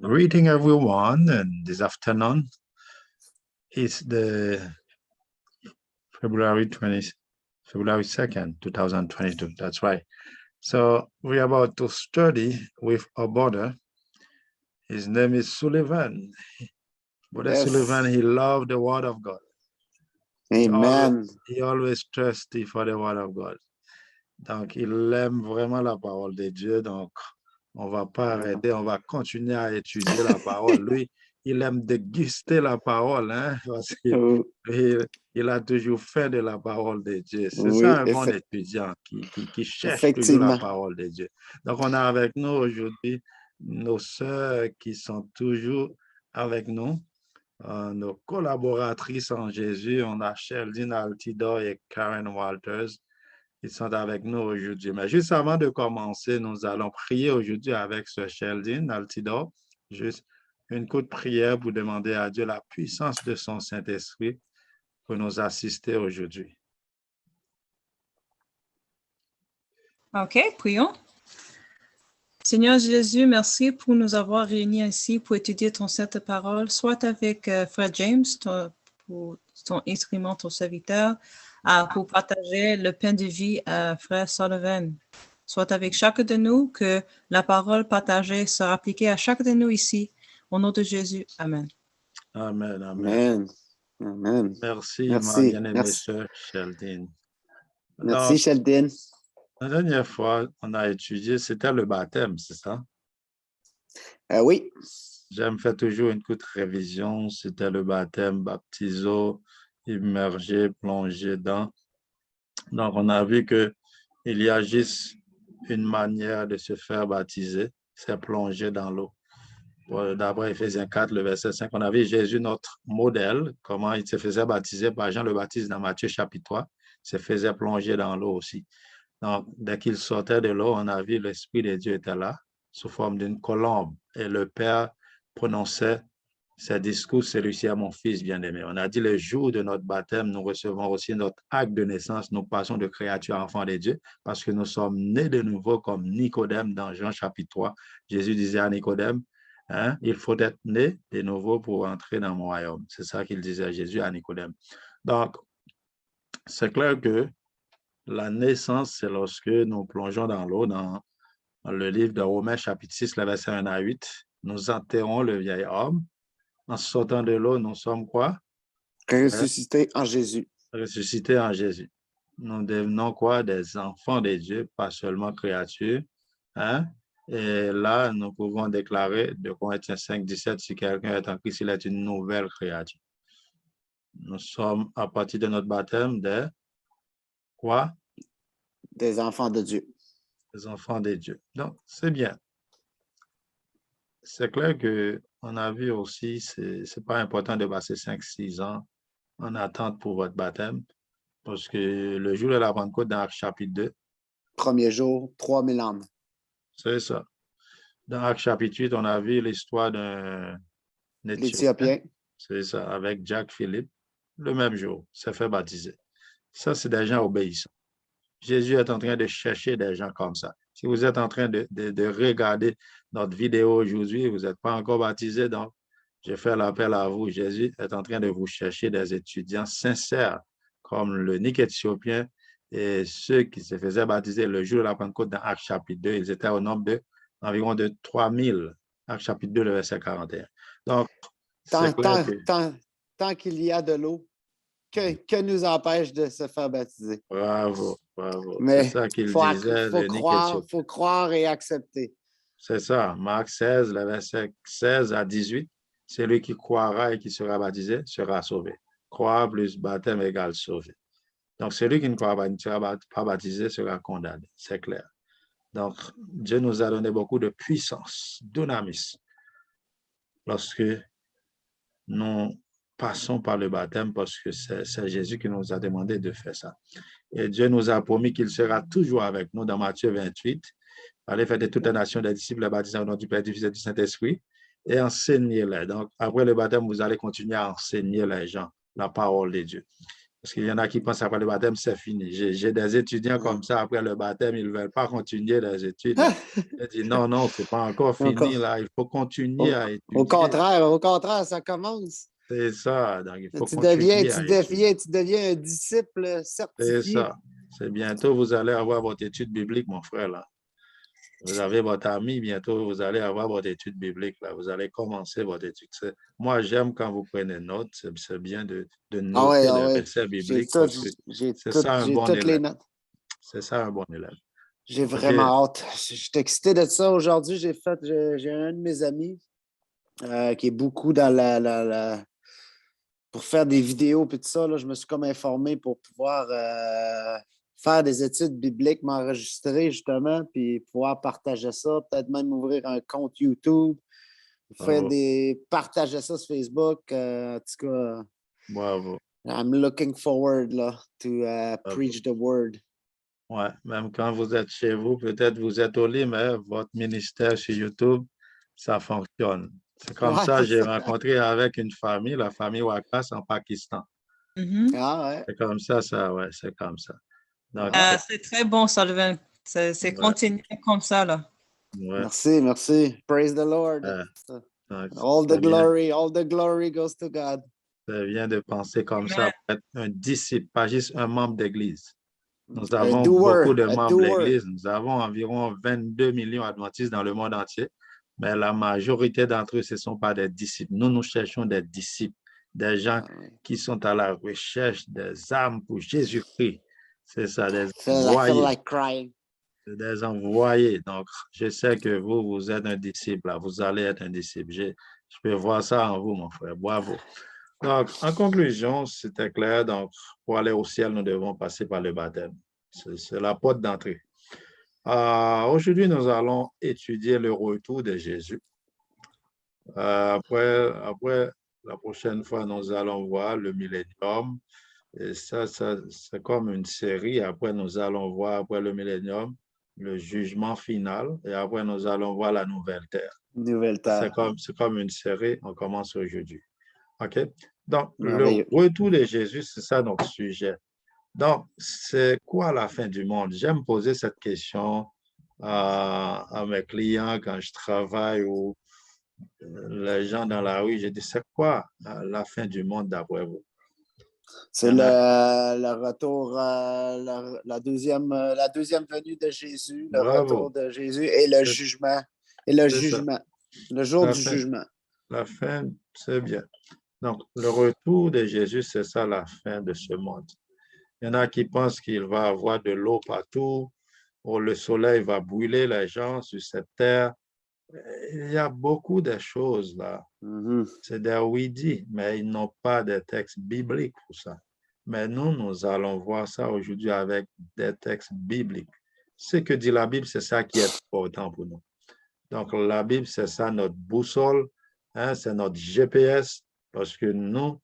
Greeting everyone, and this afternoon is the February 20, February 2nd, 2022. That's right. So we're about to study with a brother. His name is Sullivan. Brother Sullivan, he loved the word of God. Amen. He always thirsty for the word of God. Donc, il aime vraiment la parole de Dieu. Donc, on va pas arrêter, on va continuer à étudier la parole. Lui, il aime déguster la parole, hein, parce qu'il a toujours fait de la parole de Dieu. C'est ça un bon étudiant qui cherche toujours la parole de Dieu. Donc, on a avec nous aujourd'hui nos sœurs qui sont toujours avec nous, nos collaboratrices en Jésus. On a Sheldon Altidor et Karen Walters. Ils sont avec nous aujourd'hui. Mais juste avant de commencer, nous allons prier aujourd'hui avec ce Sheldon Altidor. Juste une courte prière pour demander à Dieu la puissance de son Saint-Esprit pour nous assister aujourd'hui. OK, prions. Seigneur Jésus, merci pour nous avoir réunis ici pour étudier ton sainte parole, soit avec Frère James, pour ton instrument, ton serviteur, pour partager le pain de vie à Frère Sullivan. Soit avec chacun de nous, que la parole partagée sera appliquée à chacun de nous ici. Au nom de Jésus. Amen. Amen. Amen. Amen. Merci. Ma bien-aimée sœur Sheldon. Merci, Sheldon. La dernière fois, on a étudié, c'était le baptême, c'est ça? Oui. J'aime faire toujours une courte révision. C'était le baptême, baptiso, immergé, plongé dans. Donc, on a vu qu'il y a juste une manière de se faire baptiser, c'est plonger dans l'eau. D'après Éphésiens 4, le verset 5, on a vu Jésus, notre modèle, comment il se faisait baptiser par Jean le Baptiste dans Matthieu chapitre 3, se faisait plonger dans l'eau aussi. Donc, dès qu'il sortait de l'eau, on a vu l'Esprit de Dieu était là, sous forme d'une colombe. Et le Père prononçait ses discours, celui-ci est mon fils bien-aimé. On a dit le jour de notre baptême, nous recevons aussi notre acte de naissance. Nous passons de créature à enfant de Dieu parce que nous sommes nés de nouveau comme Nicodème dans Jean chapitre 3. Jésus disait à Nicodème, hein, il faut être né de nouveau pour entrer dans mon royaume. C'est ça qu'il disait à Jésus à Nicodème. Donc, c'est clair que la naissance, c'est lorsque nous plongeons dans l'eau, dans le livre de Romains, chapitre 6, le verset 1 à 8. Nous enterrons le vieil homme. En sortant de l'eau, nous sommes quoi? Ressuscités en Jésus. Ressuscités en Jésus. Nous devenons quoi? Des enfants de Dieu, pas seulement créatures. Hein? Et là, nous pouvons déclarer, de Corinthiens 5, 17, si quelqu'un est en Christ, il est une nouvelle créature. Nous sommes, à partir de notre baptême, des quoi? Des enfants de Dieu. Des enfants de Dieu. Donc, c'est bien. C'est clair qu'on a vu aussi, c'est pas important de passer 5-6 ans en attente pour votre baptême, parce que le jour de la Pentecôte dans Actes chapitre 2, premier jour, 3000 âmes. c'est ça. Dans Actes chapitre 8, on a vu l'histoire d'un Éthiopien. C'est ça, avec Jacques Philippe, le même jour, s'est fait baptiser. Ça, c'est des gens obéissants. Jésus est en train de chercher des gens comme ça. Si vous êtes en train de regarder notre vidéo aujourd'hui, vous n'êtes pas encore baptisé, donc je fais l'appel à vous. Jésus est en train de vous chercher des étudiants sincères, comme le Nick éthiopien et ceux qui se faisaient baptiser le jour de la Pentecôte dans Actes chapitre 2. Ils étaient au nombre d'environ de 3000, Actes chapitre 2, le verset 41. Donc, tant qu'il y a de l'eau, que nous empêche de se faire baptiser? Bravo. Mais c'est ça qu'il disait. Il faut croire et accepter. C'est ça. Marc 16, le verset 16 à 18. Celui qui croira et qui sera baptisé sera sauvé. Croire plus baptême égale sauvé. Donc, celui qui ne croira pas, ne sera pas baptisé sera condamné. C'est clair. Donc, Dieu nous a donné beaucoup de puissance, dynamis, lorsque nous passons par le baptême, parce que c'est Jésus qui nous a demandé de faire ça. Et Dieu nous a promis qu'il sera toujours avec nous dans Matthieu 28. Allez faire de toute la nation des disciples, les baptisés au nom du Père, du Fils et du Saint-Esprit, et enseigner-les. Donc, après le baptême, vous allez continuer à enseigner les gens la parole de Dieu. Parce qu'il y en a qui pensent après le baptême, c'est fini. J'ai des étudiants comme ça, après le baptême, ils ne veulent pas continuer les études. Je dis non, non, ce n'est pas encore fini, là. Il faut continuer à étudier. Au contraire, ça commence. C'est ça. Donc, il faut continuer à étudier. Tu deviens un disciple C'est certifié. ça. C'est bientôt, vous allez avoir votre étude biblique, mon frère, là. Vous avez votre ami, bientôt, vous allez avoir votre étude biblique, là. Vous allez commencer votre étude. Moi, j'aime quand vous prenez note. C'est bien de noter les Ouais. versets bibliques parce que c'est ça un bon toutes les élève. notes. C'est ça un bon élève. J'ai OK. vraiment hâte. Je suis excité de ça. Aujourd'hui, j'ai un de mes amis qui est beaucoup dans pour faire des vidéos et tout ça. Là, je me suis comme informé pour pouvoir faire des études bibliques, m'enregistrer justement, puis pouvoir partager ça, peut-être même ouvrir un compte YouTube, Bravo. partager ça sur Facebook. En tout cas, Bravo. I'm looking forward là, to preach the word. Ouais, même quand vous êtes chez vous, peut-être vous êtes au lit, mais votre ministère sur YouTube, ça fonctionne. C'est comme Ouais, ça, c'est j'ai ça. rencontré avec une famille, la famille Wakas en Pakistan. Mhm. Ah ouais. C'est comme ça, ouais, c'est comme ça. Donc, C'est très bon, Sullivan. C'est ouais, continuer comme ça, là. ouais, Merci. Praise the Lord. donc, All the glory goes to God. c'est bien de penser comme ça Amen. pour être un disciple, pas juste un membre d'église. Nous A avons doer, beaucoup de a membres de doer. l'église. Nous avons environ 22 millions d'adventistes dans le monde entier, mais la majorité d'entre eux, ce ne sont pas des disciples. Nous cherchons des disciples, des gens qui sont à la recherche des âmes pour Jésus-Christ. C'est ça, des I feel envoyés. like crying. Des envoyés. Donc, je sais que vous êtes un disciple, là. Vous allez être un disciple. Je peux voir ça en vous, mon frère. Bravo. Donc, en conclusion, c'était clair. Donc, pour aller au ciel, nous devons passer par le baptême. C'est la porte d'entrée. Aujourd'hui, nous allons étudier le retour de Jésus. Après, la prochaine fois, nous allons voir le millénium. Et ça c'est comme une série. Après, nous allons voir, après le millénium, le jugement final. Et après, nous allons voir la nouvelle terre. Nouvelle terre. C'est comme une série. On commence aujourd'hui. OK? Donc, Merveilleux. le retour de Jésus, c'est ça notre sujet. Donc, c'est quoi la fin du monde? J'aime poser cette question à mes clients quand je travaille ou les gens dans la rue. Je dis, c'est quoi la fin du monde d'après vous? C'est le retour, la deuxième venue de Jésus, le Bravo. retour de Jésus et le jugement. Et le jugement. Le jour du jugement. La fin, c'est bien. Donc, le retour de Jésus, c'est ça la fin de ce monde. Il y en a qui pensent qu'il va y avoir de l'eau partout, ou le soleil va brûler les gens sur cette terre. Il y a beaucoup de choses là. C'est des oui-dit, mais ils n'ont pas de textes bibliques pour ça. Mais nous allons voir ça aujourd'hui avec des textes bibliques. Ce que dit la Bible, c'est ça qui est important pour nous. Donc, la Bible, c'est ça notre boussole, hein, c'est notre GPS, parce que nous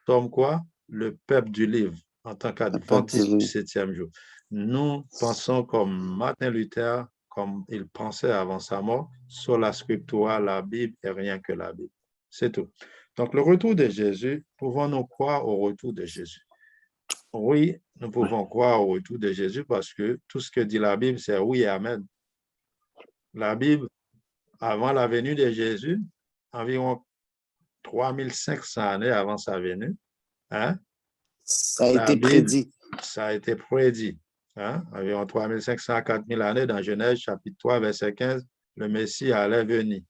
sommes quoi? Le peuple du livre, en tant qu'adventistes du 7e jour. Nous pensons comme Martin Luther, comme il pensait avant sa mort, sur la scriptura, la Bible et rien que la Bible. C'est tout. Donc, le retour de Jésus, pouvons-nous croire au retour de Jésus? Oui, nous pouvons croire au retour de Jésus parce que tout ce que dit la Bible, c'est oui et amen. La Bible, avant la venue de Jésus, environ 3500 années avant sa venue, hein, ça a été prédit. Ça a été prédit. Hein, environ 3500 à 4000 années dans Genèse, chapitre 3, verset 15, le Messie allait venir.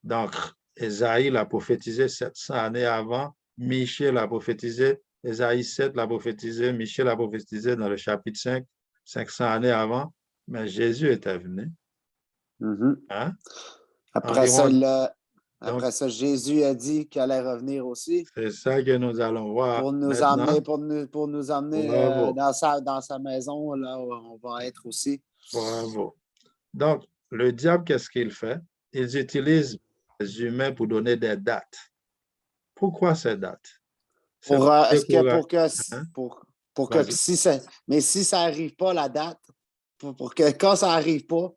Donc, Ésaïe l'a prophétisé 700 années avant, Michée l'a prophétisé, Ésaïe 7 l'a prophétisé, Michée l'a prophétisé dans le chapitre 5, 500 années avant, mais Jésus était venu. Hein? Après ça, Jésus a dit qu'il allait revenir aussi. C'est ça que nous allons voir pour nous amener dans sa maison, là où on va être aussi. Bravo. Donc, le diable, qu'est-ce qu'il fait? Ils utilisent les humains pour donner des dates. Pourquoi ces dates? Mais si ça n'arrive pas, la date, pour que quand ça n'arrive pas,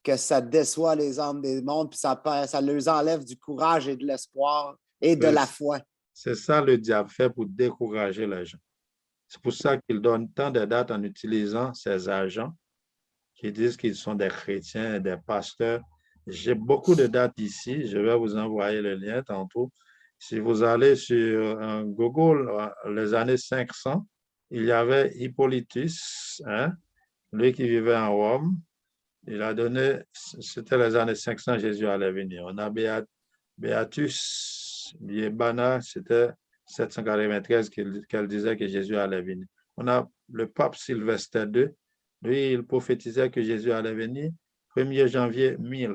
que ça déçoit les âmes des mondes, puis ça leur enlève du courage et de l'espoir et de la foi. C'est ça le diable fait pour décourager les gens. C'est pour ça qu'il donne tant de dates en utilisant ces agents qui disent qu'ils sont des chrétiens et des pasteurs. J'ai beaucoup de dates ici. Je vais vous envoyer le lien tantôt. Si vous allez sur Google, les années 500, il y avait Hippolytus, hein, lui qui vivait en Rome. Il a donné, c'était les années 500, Jésus allait venir. On a Beatus Liébana, c'était 793 qu'elle disait que Jésus allait venir. On a le pape Sylvestre II, lui, il prophétisait que Jésus allait venir 1er janvier 1000.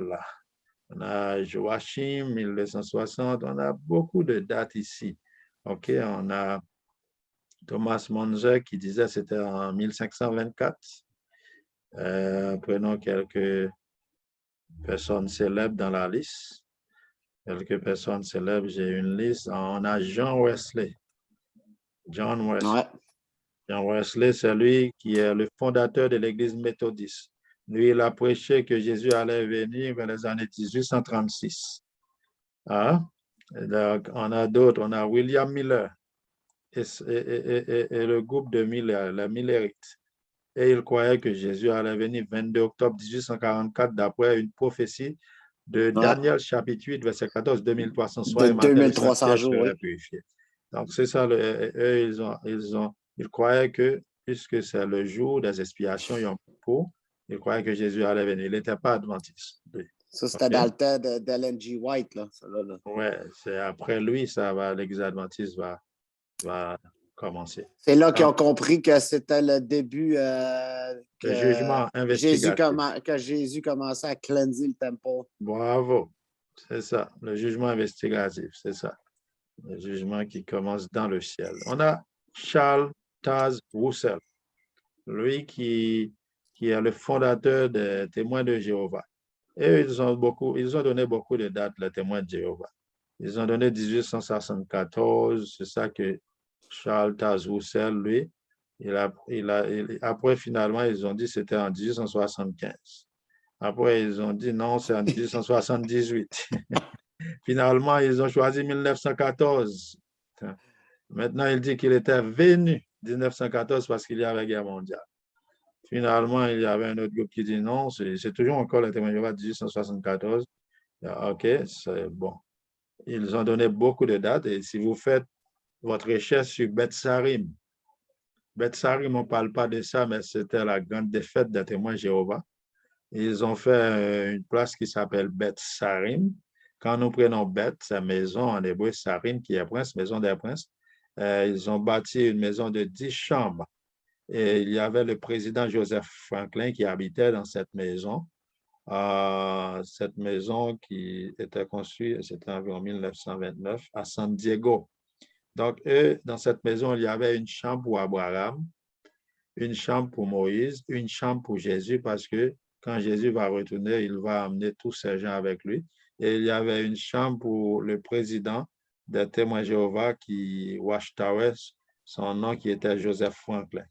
On a Joachim, 1260, on a beaucoup de dates ici. OK, on a Thomas Monzer qui disait que c'était en 1524. Prenons quelques personnes célèbres dans la liste. Quelques personnes célèbres, j'ai une liste. On a John Wesley. John Wesley. Ouais. John Wesley, c'est lui qui est le fondateur de l'Église méthodiste. Lui, il a prêché que Jésus allait venir vers les années 1836. Hein? Donc, on a d'autres. On a William Miller et le groupe de Miller, les Millerites. Et il croyait que Jésus allait venir 22 octobre 1844 d'après une prophétie de Daniel chapitre 8, verset 14, 2300 soirs et matin, 2300 jours, oui. purifié. Donc, c'est ça, eux, ils croyaient que, puisque c'est le jour des expiations Yom Kippur, ils croyaient que Jésus allait venir. Il n'était pas adventiste. Ça, c'était dans le temps d'Ellen G. White, là. Oui, c'est après lui, l'Église adventiste va commencer. C'est là qu'ils ont compris que c'était le début le jugement investigatif. que Jésus commençait à cleanser le temple. Bravo, c'est ça, le jugement investigatif, c'est ça. Le jugement qui commence dans le ciel. On a Charles Taze Russell, lui qui est le fondateur des Témoins de Jéhovah. Et ils ont donné beaucoup de dates, les Témoins de Jéhovah. Ils ont donné 1874, c'est ça que Charles Taze Russell, lui, après, finalement, ils ont dit que c'était en 1875. Après, ils ont dit non, c'est en 1878. Finalement, ils ont choisi 1914. Maintenant, il dit qu'il était venu 1914 parce qu'il y avait la guerre mondiale. Finalement, il y avait un autre groupe qui dit non, c'est toujours encore le témoin de Jéhovah 1874. OK, c'est bon. Ils ont donné beaucoup de dates et si vous faites votre recherche sur Beth Sarim, on ne parle pas de ça, mais c'était la grande défaite des témoins de Jéhovah. Ils ont fait une place qui s'appelle Beth Sarim. Quand nous prenons Beth, c'est maison en hébreu, Sarim, qui est prince, maison des princes. Ils ont bâti une maison de 10 chambres. Et il y avait le président Joseph Franklin qui habitait dans cette maison. Cette maison qui était construite, c'était environ 1929, à San Diego. Donc, eux, dans cette maison, il y avait une chambre pour Abraham, une chambre pour Moïse, une chambre pour Jésus, parce que quand Jésus va retourner, il va amener tous ces gens avec lui. Et il y avait une chambre pour le président des Témoins de Jéhovah Watchtower, son nom qui était Joseph Franklin.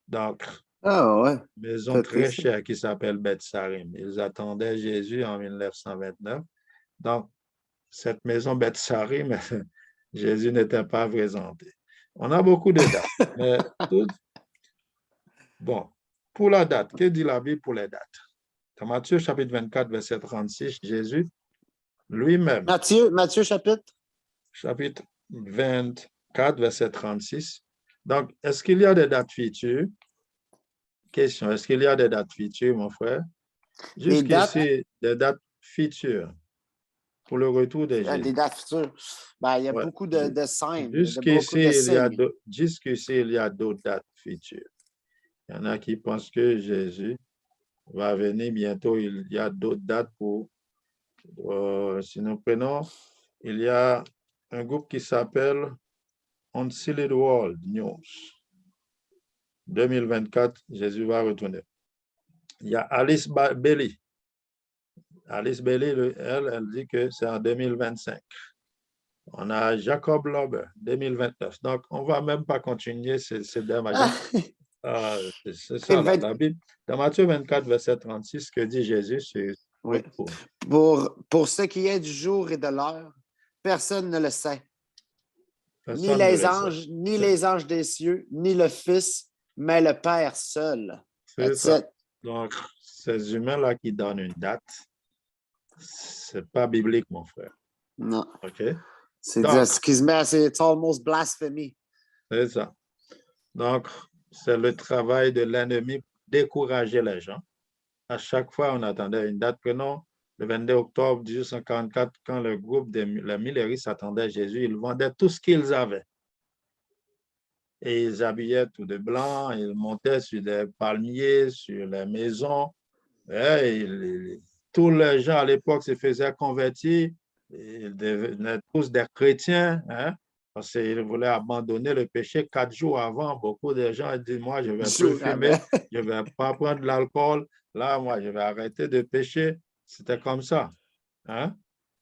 Donc, maison très chère qui s'appelle Beth Sarim. Ils attendaient Jésus en 1929. Donc, cette maison Beth Sarim, Jésus n'était pas présenté. On a beaucoup de dates. Mais bon, pour la date, que dit la Bible pour les dates? Dans Matthieu chapitre 24, verset 36, Jésus lui-même. Matthieu chapitre? Chapitre 24, verset 36. Donc, est-ce qu'il y a des dates futures? Question, est-ce qu'il y a des dates futures, mon frère? Jusqu'ici, des dates futures pour le retour de Jésus. Des dates futures. Ben, il y a beaucoup de signes. Jusqu'ici, il y a d'autres dates futures. Il y en a qui pensent que Jésus va venir bientôt. Il y a d'autres dates pour... si nous prenons, il y a un groupe qui s'appelle Unsealed World News. 2024, Jésus va retourner. Il y a Alice Bailey. Alice Bailey, elle dit que c'est en 2025. On a Jacob Lauber, 2029. Donc, on ne va même pas continuer ces démarches. C'est ça, la Bible. Dans Matthieu 24, verset 36, que dit Jésus? Oui. Pour ce qui est du jour et de l'heure, personne ne le sait. Ni les anges des cieux, ni le Fils, mais le Père seul. C'est ça. Donc, ces humains-là qui donnent une date, c'est pas biblique, mon frère. Non. OK? C'est it's almost blasphemy. C'est ça. Donc, c'est le travail de l'ennemi pour décourager les gens. À chaque fois, on attendait une date. Prenons le 22 octobre 1844, quand le groupe des Milleristes attendait Jésus, ils vendaient tout ce qu'ils avaient. Et ils habillaient tout de blanc, ils montaient sur des palmiers, sur les maisons. Tous les gens à l'époque se faisaient convertir, ils devenaient tous des chrétiens, hein, parce qu'ils voulaient abandonner le péché 4 jours avant. Beaucoup de gens disent, moi, je ne vais plus fumer, je ne vais pas prendre de l'alcool. Là, moi, je vais arrêter de pécher. C'était comme ça. Hein?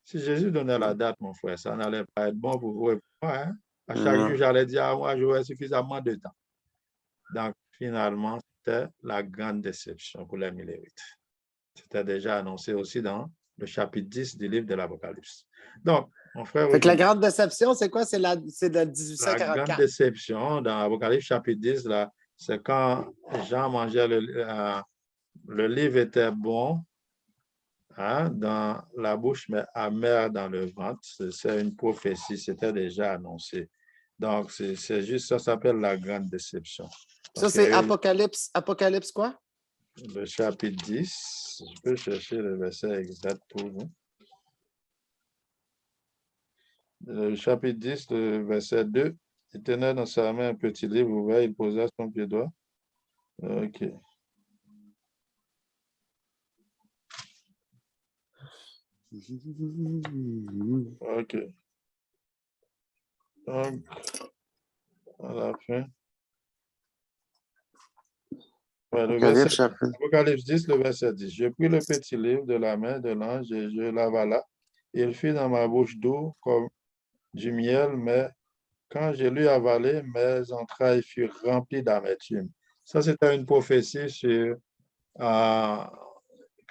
Si Jésus donnait la date, mon frère, ça n'allait pas être bon pour vous et pour moi. Hein? À chaque jour, j'allais dire, ah, moi, j'aurais suffisamment de temps. Donc, finalement, c'était la grande déception pour les Millérites. C'était déjà annoncé aussi dans le chapitre 10 du livre de l'Apocalypse. Donc, mon frère... Fait que la grande déception, c'est quoi? C'est de 1844. La grande déception dans l'Apocalypse chapitre 10, là, c'est quand Jean mangeait le livre était bon, hein, dans la bouche, mais amer dans le ventre. C'est une prophétie, c'était déjà annoncé. Donc, c'est juste ça, s'appelle la grande déception. Ça, c'est Apocalypse quoi? Le chapitre 10, je peux chercher le verset exact pour vous. Le chapitre 10, le verset 2, il tenait dans sa main un petit livre ouvert, il posa son pied droit. OK. OK. Donc, à la fin. Ouais, Apocalypse 10, le verset 10. Je pris le petit livre de la main de l'ange et je l'avala. Il fit dans ma bouche d'eau comme du miel, mais quand je l'eus avalé, mes entrailles furent remplies d'amertume. Ça, c'était une prophétie sur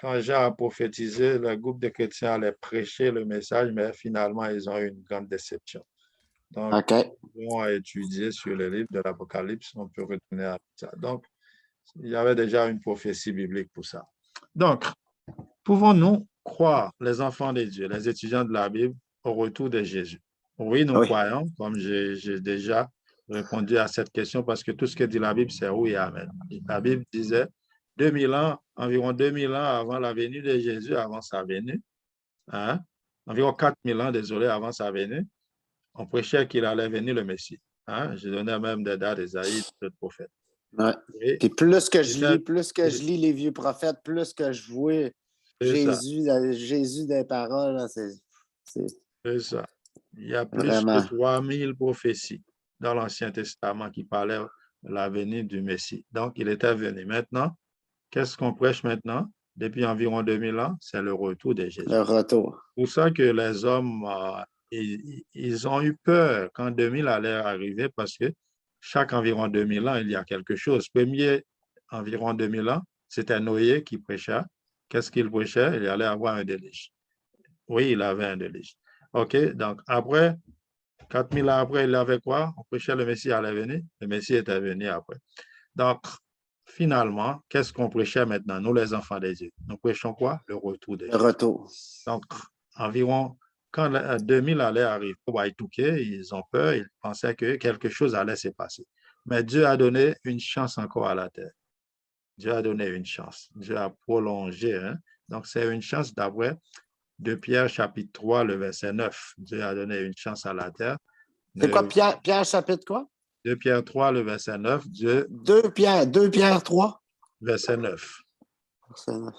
quand Jean a prophétisé, le groupe de chrétiens allait prêcher le message, mais finalement, ils ont eu une grande déception. Donc, on a étudié sur le livre de l'Apocalypse, on peut retourner à ça. Donc, il y avait déjà une prophétie biblique pour ça. Donc, pouvons-nous croire, les enfants de Dieu, les étudiants de la Bible, au retour de Jésus? Oui, nous croyons, comme j'ai déjà répondu à cette question, parce que tout ce que dit la Bible, c'est oui et amen. La Bible disait 2000 ans, environ 2000 ans avant la venue de Jésus, avant sa venue, hein, environ 4000 ans, désolé, avant sa venue, on prêchait qu'il allait venir le Messie. Hein? Je donnais même des dates d'Ésaïe, d'autres prophètes. Ouais. Et plus que je lis les vieux prophètes, plus que je vois Jésus des paroles, c'est ça. Il y a plus de 3000 prophéties dans l'Ancien Testament qui parlaient de la venue du Messie. Donc, il était venu. Maintenant, qu'est-ce qu'on prêche maintenant? Depuis environ 2000 ans, c'est le retour de Jésus. Le retour. C'est pour ça que les hommes, ils ont eu peur quand 2000 allait arriver parce que chaque environ 2000 ans, il y a quelque chose. Premier environ 2000 ans, c'était Noé qui prêchait. Qu'est-ce qu'il prêchait? Il allait avoir un déluge. Oui, il avait un déluge. OK, donc après, 4000 ans après, il avait quoi? On prêchait le Messie allait venir. Le Messie était venu après. Donc, finalement, qu'est-ce qu'on prêchait maintenant, nous les enfants des dieux? Nous prêchons quoi? Le retour de Jésus. Le retour. Donc, environ, quand 2000 allait arriver au Waïtouké, ils ont peur, ils pensaient que quelque chose allait se passer. Mais Dieu a donné une chance encore à la terre. Dieu a donné une chance. Dieu a prolongé. Hein? Donc, c'est une chance d'après de Pierre chapitre 3, le verset 9. Dieu a donné une chance à la terre. C'est quoi, Pierre chapitre quoi? 2 Pierre 3, le verset 9. 2 Pierre 3? Verset 9. Verset 9.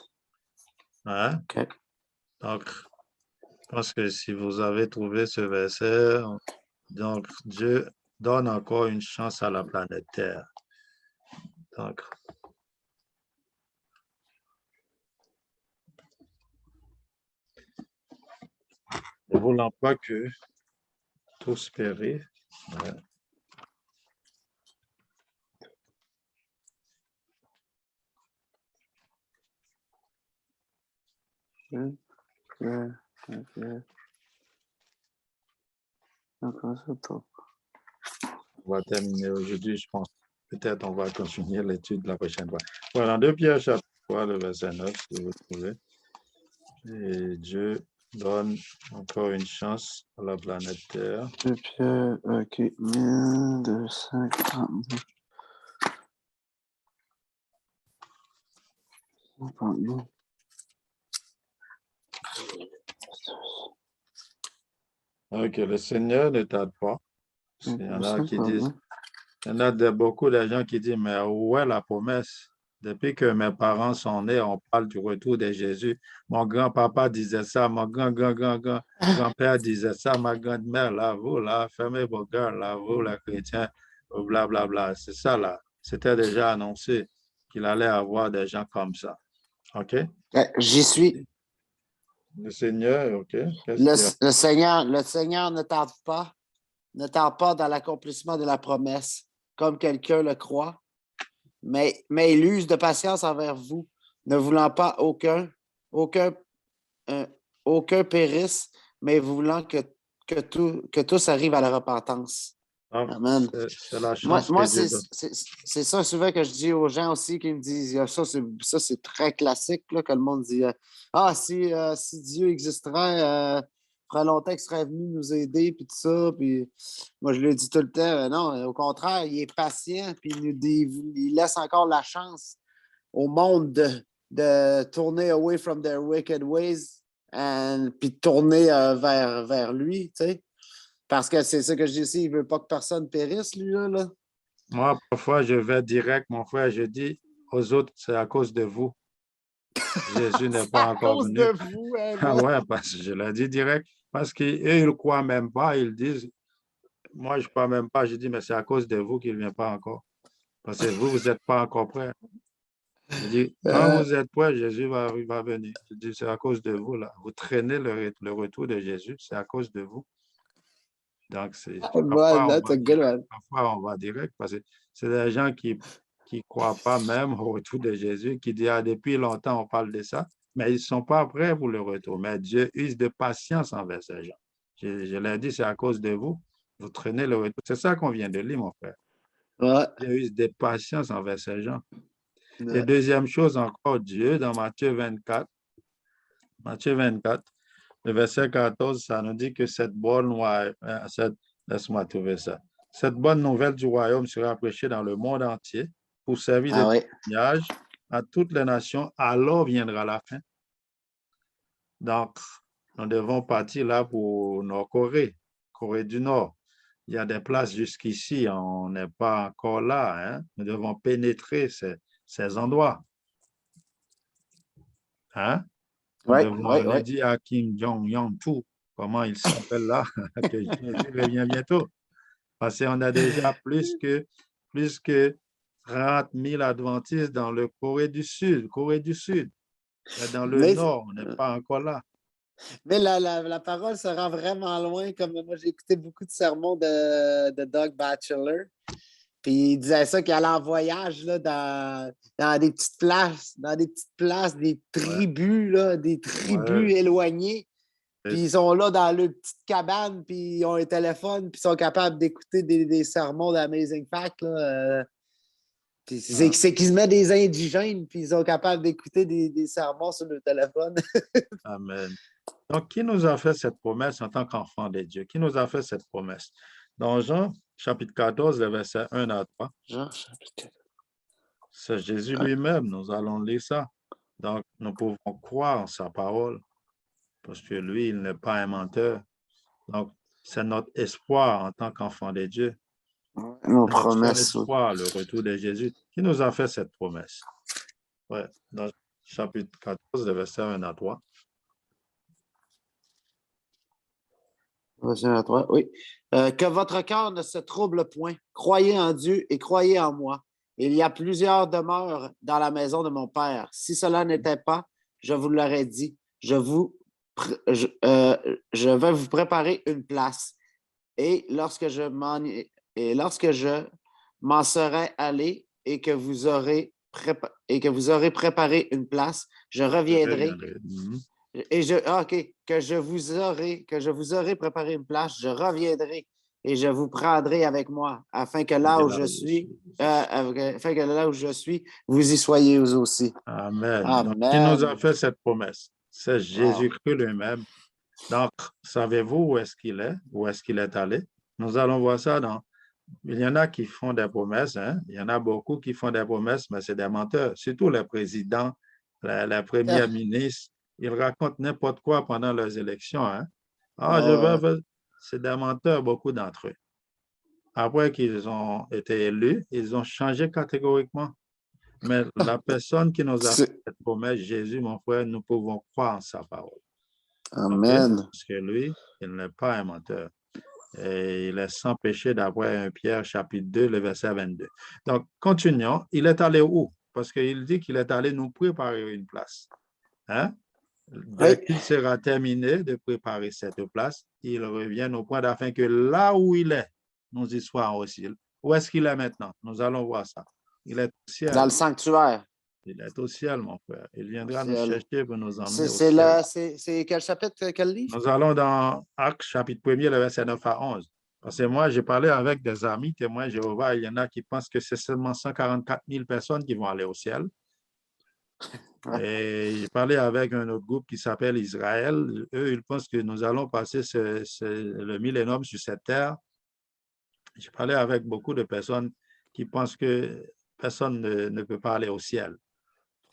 Hein? OK. Donc, je pense que si vous avez trouvé ce verset, donc Dieu donne encore une chance à la planète Terre. Donc, ne voulant pas que tous périssent. On va terminer aujourd'hui, je pense. Peut-être on va continuer l'étude la prochaine fois. Voilà, 2 Pierre chapitre 3, le verset 9, si vous trouvez. Et Dieu donne encore une chance à la planète Terre. 2 Pierre, OK, 1249. Ok, le Seigneur ne tarde pas. Il y en a qui disent, il y en a beaucoup de gens qui disent, mais où est la promesse? Depuis que mes parents sont nés, on parle du retour de Jésus. Mon grand-papa disait ça, mon grand-père disait ça, ma grand-mère, là, vous, là, fermez vos cœurs, là, vous, les chrétiens, blablabla. C'est ça, là. C'était déjà annoncé qu'il allait avoir des gens comme ça. OK? J'y suis. Le Seigneur, OK? Qu'est-ce qu'il y a? Le Seigneur ne tarde pas dans l'accomplissement de la promesse, comme quelqu'un le croit, mais il use de patience envers vous, ne voulant pas aucun périsse, mais voulant que tous arrivent à la repentance. Donc, Amen. c'est la Moi, chance que Dieu donne. c'est ça souvent que je dis aux gens aussi qui me disent, ça c'est très classique, là, que le monde dit, si Dieu existerait, ferait longtemps qu'il serait venu nous aider, puis tout ça, puis moi je le dis tout le temps, non, au contraire, il est patient, puis il laisse encore la chance au monde de tourner away from their wicked ways, puis de tourner vers lui, tu sais. Parce que c'est ça que je dis ici, il ne veut pas que personne périsse, lui, là. Moi, parfois, je vais direct, mon frère, je dis aux autres, c'est à cause de vous. Jésus n'est pas encore cause venu. de vous, hein, Ah ouais, parce que je l'ai dit direct, parce qu'eux, ils ne croient même pas, ils disent, moi, je ne crois même pas, je dis, mais c'est à cause de vous qu'il ne vient pas encore. Parce que vous n'êtes pas encore prêts. Je dis, quand vous êtes prêts, Jésus va venir. Je dis, c'est à cause de vous, là. Vous traînez le retour de Jésus, c'est à cause de vous. Donc, That's a good one. parfois, on va direct parce que c'est des gens qui ne croient pas même au retour de Jésus, qui disent, depuis longtemps, on parle de ça, mais ils ne sont pas prêts pour le retour. Mais Dieu use de patience envers ces gens. Je l'ai dit, c'est à cause de vous. Vous traînez le retour. C'est ça qu'on vient de lire, mon frère. Ouais. Dieu use de patience envers ces gens. Ouais. Et deuxième chose encore, Dieu, dans Matthieu 24, le verset 14, ça nous dit que laisse-moi trouver ça. Cette bonne nouvelle du royaume sera prêchée dans le monde entier pour servir de témoignage à toutes les nations. Alors viendra la fin. Donc, nous devons partir là pour Nord-Corée, Corée du Nord. Il y a des places jusqu'ici, on n'est pas encore là. Hein? Nous devons pénétrer ces endroits. Hein? Nous devons aller dire à Kim Jong-un, comment il s'appelle là, que Jésus revient bientôt. Parce qu'on a déjà plus que 30 000 adventistes dans le Corée du Sud. Mais dans le Nord, on n'est pas encore là. Mais la parole se rend vraiment loin. Comme moi, j'ai écouté beaucoup de sermons de Doug Batchelor. Puis il disait ça qu'il allait en voyage là, dans des petites places, des tribus, là, des tribus éloignées. Puis ils sont là dans leur petite cabane, puis ils ont un téléphone, puis ils sont capables d'écouter des sermons d'Amazing Fact. C'est qu'ils se mettent des indigènes, puis ils sont capables d'écouter des sermons sur le téléphone. Amen. Donc, qui nous a fait cette promesse en tant qu'enfant de Dieu? Qui nous a fait cette promesse? Dans Jean, chapitre 14, versets 1 à 3. Jean, chapitre 14. C'est Jésus lui-même, nous allons lire ça. Donc, nous pouvons croire en sa parole, parce que lui, il n'est pas un menteur. Donc, c'est notre espoir en tant qu'enfant de Dieu. Nos promesses. Notre espoir, le retour de Jésus. Qui nous a fait cette promesse? Ouais, dans chapitre 14, versets 1 à 3. Oui. Que votre cœur ne se trouble point. Croyez en Dieu et croyez en moi. Il y a plusieurs demeures dans la maison de mon Père. Si cela n'était pas, je vous l'aurais dit. Je vais vous préparer une place. Et lorsque je m'en serai allé et que vous aurez préparé une place, je reviendrai. Et que je vous aurai préparé une place, je reviendrai et je vous prendrai avec moi, afin que là où je suis, vous y soyez vous aussi. Amen. Donc, qui nous a Amen. fait cette promesse? C'est Wow. Jésus-Christ lui-même. Donc, savez-vous où est-ce qu'il est? Où est-ce qu'il est allé? Nous allons voir ça dans... Il y en a qui font des promesses, hein? Il y en a beaucoup qui font des promesses, mais c'est des menteurs. Surtout les présidents, les premiers ministres. Ils racontent n'importe quoi pendant leurs élections, hein? Ah, c'est des menteurs, beaucoup d'entre eux. Après qu'ils ont été élus, ils ont changé catégoriquement. Mais la personne qui nous a fait cette promesse, Jésus, mon frère, nous pouvons croire en sa parole. Amen. Okay? Parce que lui, il n'est pas un menteur. Et il est sans péché d'après 1 Pierre chapitre 2, le verset 22. Donc, continuons. Il est allé où? Parce qu'il dit qu'il est allé nous préparer une place. Hein? Dès qu'il sera terminé de préparer cette place, il revient au point afin que là où il est, nous y soyons aussi. Où est-ce qu'il est maintenant? Nous allons voir ça. Il est au ciel. Dans le sanctuaire. Il est au ciel, mon frère. Il viendra nous chercher pour nous emmener au ciel. C'est quel chapitre, quel livre? Nous allons dans Actes, chapitre 1er, le verset 9 à 11. Parce que moi, j'ai parlé avec des amis témoins de Jéhovah. Il y en a qui pensent que c'est seulement 144 000 personnes qui vont aller au ciel. Et j'ai parlé avec un autre groupe qui s'appelle Israël. Eux, ils pensent que nous allons passer le millénium sur cette terre. J'ai parlé avec beaucoup de personnes qui pensent que personne ne peut pas aller au ciel.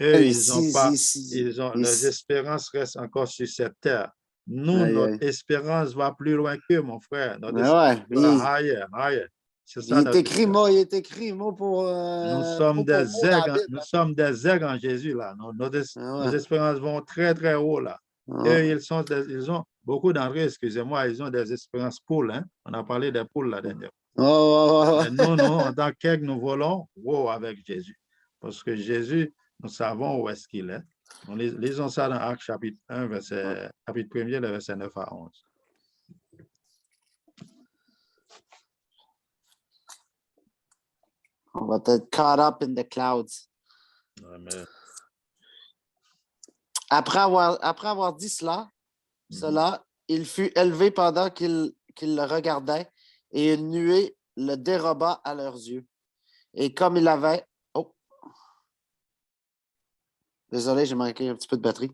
Eux, leurs espérances restent encore sur cette terre. Nous, notre espérance va plus loin qu'eux, mon frère. Notre espérance va ailleurs. Il est écrit, moi, pour... nous sommes des aigles en Jésus, là. Nos espérances vont très, très haut, là. Eux, ils ont, beaucoup d'entre eux, excusez-moi, ils ont des espérances poules, hein. On a parlé des poules la dernière fois. Nous, en tant qu'aigles, nous volons avec Jésus. Parce que Jésus, nous savons où est-ce qu'il est. Nous lisons ça dans Actes chapitre 1, chapitre 1er, le verset 9 à 11. On va être caught up in the clouds. Amen. Après avoir dit cela, il fut élevé pendant qu'il le regardait, et une nuée le déroba à leurs yeux. Et comme il avait... Oh! Désolé, j'ai manqué un petit peu de batterie.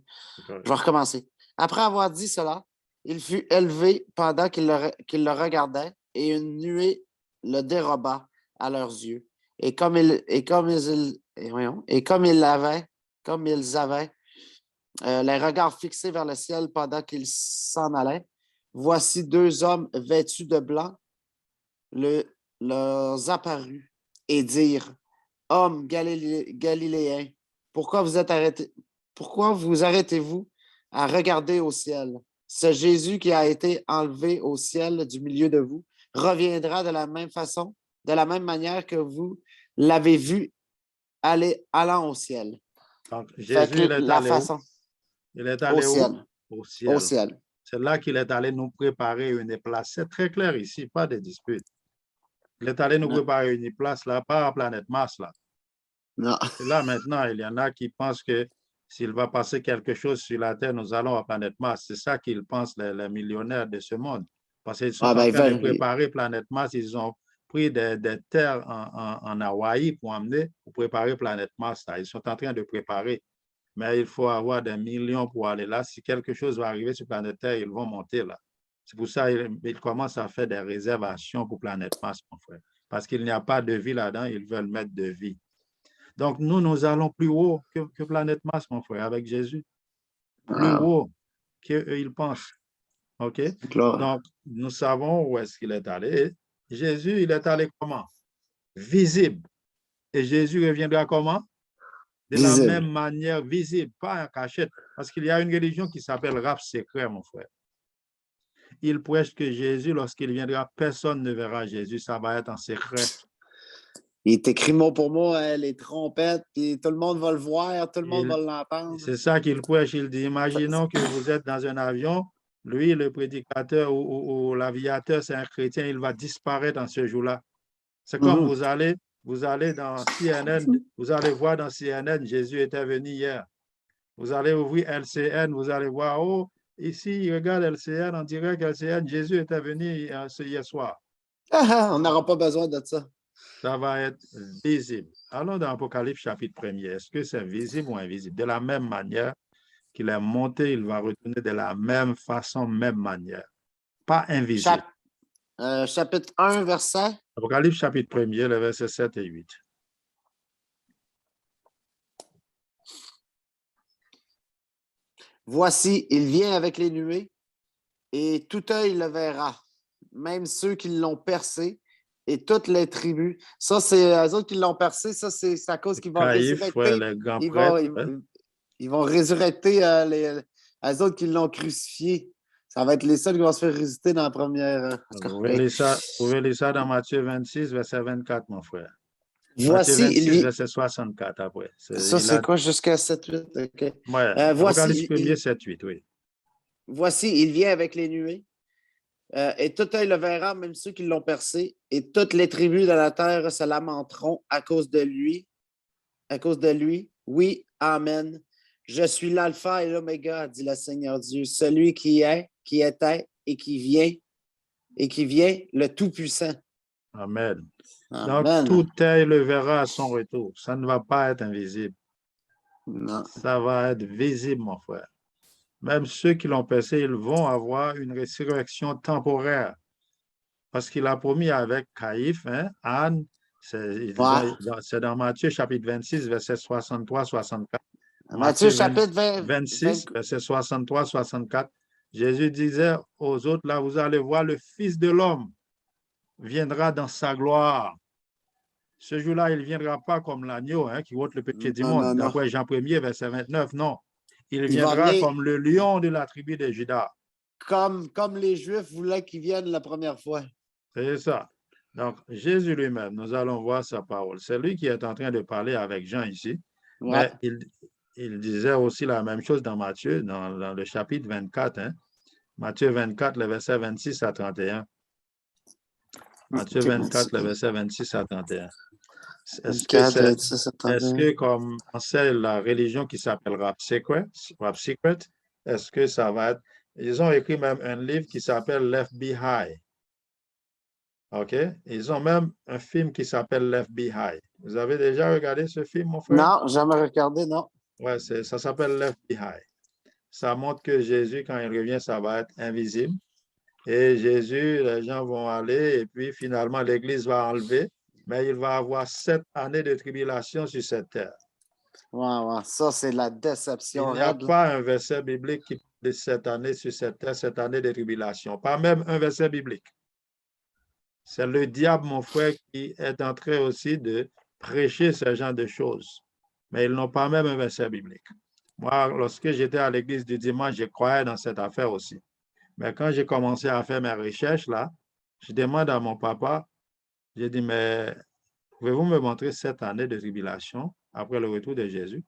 Je vais recommencer. Après avoir dit cela, il fut élevé pendant qu'il le regardait, et une nuée le déroba à leurs yeux. Et comme ils avaient les regards fixés vers le ciel pendant qu'ils s'en allaient, voici deux hommes vêtus de blanc leur apparut et dirent: Hommes galiléens, pourquoi vous arrêtez-vous à regarder au ciel? Ce Jésus qui a été enlevé au ciel du milieu de vous reviendra de la même façon, de la même manière que vous l'avez vu allant au ciel. Donc, Jésus, il est allé au ciel. C'est là qu'il est allé nous préparer une place. C'est très clair ici, pas de dispute. Il est allé nous préparer une place là, pas à la planète Mars là. Non. Et là, maintenant, il y en a qui pensent que s'il va passer quelque chose sur la Terre, nous allons à la planète Mars. C'est ça qu'ils pensent, les millionnaires de ce monde. Parce qu'ils sont en train de préparer planète Mars. Ils ont pris des terres en Hawaï pour préparer planète Mars. Là. Ils sont en train de préparer. Mais il faut avoir des millions pour aller là. Si quelque chose va arriver sur planète Terre, ils vont monter là. C'est pour ça qu'ils commencent à faire des réservations pour planète Mars, mon frère. Parce qu'il n'y a pas de vie là-dedans, ils veulent mettre de vie. Donc, nous allons plus haut que planète Mars, mon frère, avec Jésus. Plus haut qu'eux, ils pensent. OK? Donc, nous savons où est-ce qu'il est allé. Jésus, il est allé comment? Visible. Et Jésus reviendra comment? De la même manière, visible, pas en cachette. Parce qu'il y a une religion qui s'appelle rap secret, mon frère. Il prêche que Jésus, lorsqu'il viendra, personne ne verra Jésus. Ça va être en secret. Il est écrit mot pour mot, les trompettes, puis tout le monde va le voir, tout le monde va l'entendre. C'est ça qu'il prêche. Il dit, imaginons que vous êtes dans un avion, lui, le prédicateur ou l'aviateur, c'est un chrétien, il va disparaître dans ce jour-là. C'est comme vous allez dans CNN, vous allez voir dans CNN, Jésus était venu hier. Vous allez ouvrir LCN, vous allez voir, oh, ici, regarde LCN, on dirait que LCN, Jésus était venu hier soir. On n'aura pas besoin de ça. Ça va être visible. Allons dans Apocalypse chapitre 1er. Est-ce que c'est visible ou invisible? De la même manière qu'il est monté, il va retourner de la même façon, même manière. Pas invisible. Chapitre 1, verset. Apocalypse chapitre 1er, les versets 7 et 8. Voici, il vient avec les nuées, et tout œil le verra, même ceux qui l'ont percé, et toutes les tribus. Ça, c'est eux autres qui l'ont percé, ça, c'est à cause qu'ils vont Caïphe, ouais, résurrecter. les grands Ils prêtres. vont, Ouais. ils vont résurrecter les autres qui l'ont crucifié. Ça va être les seuls qui vont se faire résister dans la première. Vous pouvez lire ça dans Matthieu 26, verset 24, mon frère. Matthieu Voici, 26, verset 64 après. Ça, c'est quoi jusqu'à 7-8? OK. Ouais, Apocalypse 1er, 7, 8, oui. Voici, il vient avec les nuées. Et tout œil le verra, même ceux qui l'ont percé, et toutes les tribus de la terre se lamenteront à cause de lui. À cause de lui. Oui, Amen. Je suis l'alpha et l'oméga, dit le Seigneur Dieu, celui qui est, qui était et qui vient, le Tout-Puissant. Amen. Amen. Donc, tout œil le verra à son retour. Ça ne va pas être invisible. Non. Ça va être visible, mon frère. Même ceux qui l'ont percé, ils vont avoir une résurrection temporaire. Parce qu'il a promis avec Caïphe, hein, Anne, c'est dans Matthieu chapitre 26, verset 63-64. Matthieu chapitre 26, verset 63-64. Jésus disait aux autres, là, vous allez voir le Fils de l'homme viendra dans sa gloire. Ce jour-là, il ne viendra pas comme l'agneau qui ôte le péché du monde. D'après Jean 1er, verset 29, non. Il viendra comme le lion de la tribu de Juda. Comme les Juifs voulaient qu'il vienne la première fois. C'est ça. Donc, Jésus lui-même, nous allons voir sa parole. C'est lui qui est en train de parler avec Jean ici. Ouais. Mais il disait aussi la même chose dans Matthieu, dans le chapitre 24. Hein. Matthieu 24, le verset 26 à 31. Matthieu 24, le verset 26 à 31. Est-ce que comme c'est la religion qui s'appelle Rap Secret, est-ce que ça va être... Ils ont écrit même un livre qui s'appelle Left Behind. OK? Ils ont même un film qui s'appelle Left Behind. Vous avez déjà regardé ce film, mon frère? Non, jamais regardé, non. Oui, ça s'appelle Left Behind. Ça montre que Jésus, quand il revient, ça va être invisible. Et Jésus, les gens vont aller et puis finalement, l'Église va enlever, mais il va avoir 7 années de tribulation sur cette terre. Wow, ça, c'est la déception. Il n'y a pas un verset biblique qui parle de 7 années sur cette terre, 7 années de tribulation. Pas même un verset biblique. C'est le diable, mon frère, qui est en train aussi de prêcher ce genre de choses. Mais ils n'ont pas même un verset biblique. Moi, lorsque j'étais à l'église du dimanche, je croyais dans cette affaire aussi. Mais quand j'ai commencé à faire mes recherches, là, je demande à mon papa, j'ai dit, mais pouvez-vous me montrer 7 années de tribulation après le retour de Jésus?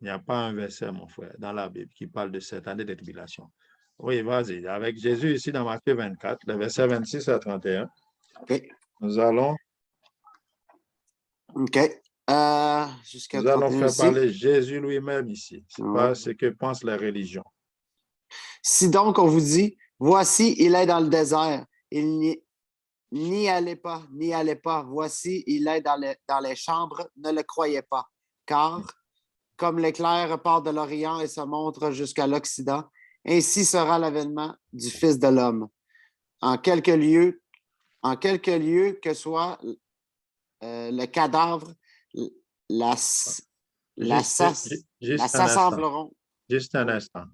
Il n'y a pas un verset, mon frère, dans la Bible qui parle de 7 années de tribulation. Oui, vas-y. Avec Jésus ici dans Matthieu 24, le verset 26 à 31. OK. Nous allons... OK. Nous allons faire parler Jésus lui-même ici. Ce n'est pas ce que pensent les religions. Si donc on vous dit, voici, il est dans le désert, il n'y allez pas, n'y allez pas. Voici, il est dans les chambres, ne le croyez pas. Car, comme l'éclair part de l'Orient et se montre jusqu'à l'Occident, ainsi sera l'avènement du Fils de l'homme. En quelques lieux que soit le cadavre, s'assembleront. Juste un instant.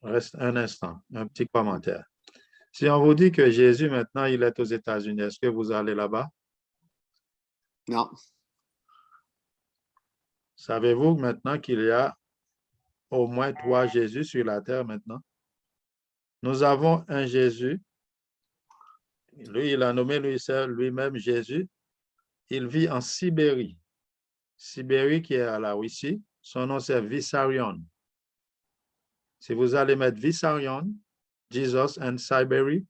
Reste un instant. Un petit commentaire. Si on vous dit que Jésus, maintenant, il est aux États-Unis, est-ce que vous allez là-bas? Non. Savez-vous maintenant qu'il y a au moins 3 Jésus sur la terre maintenant? Nous avons un Jésus. Lui, il a nommé lui-même Jésus. Il vit en Sibérie. Sibérie qui est à la Russie. Son nom, c'est Vissarion. Si vous allez mettre Vissarion, Jesus and Siberia,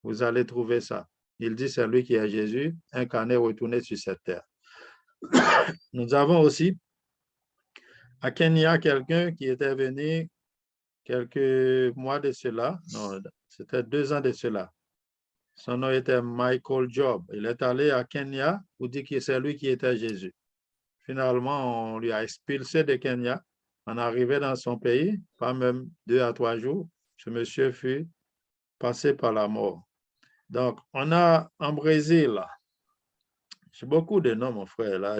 vous allez trouver ça. Il dit c'est lui qui est Jésus, incarné, retourné sur cette terre. Nous avons aussi à Kenya quelqu'un qui était venu quelques mois de cela, non, c'était 2 ans de cela. Son nom était Michael Job. Il est allé à Kenya pour dire que c'est lui qui était Jésus. Finalement, on lui a expulsé de Kenya. On est arrivé dans son pays, pas même 2 à 3 jours. Ce monsieur fut passé par la mort. Donc, on a en Brésil, là, j'ai beaucoup de noms, mon frère. Là.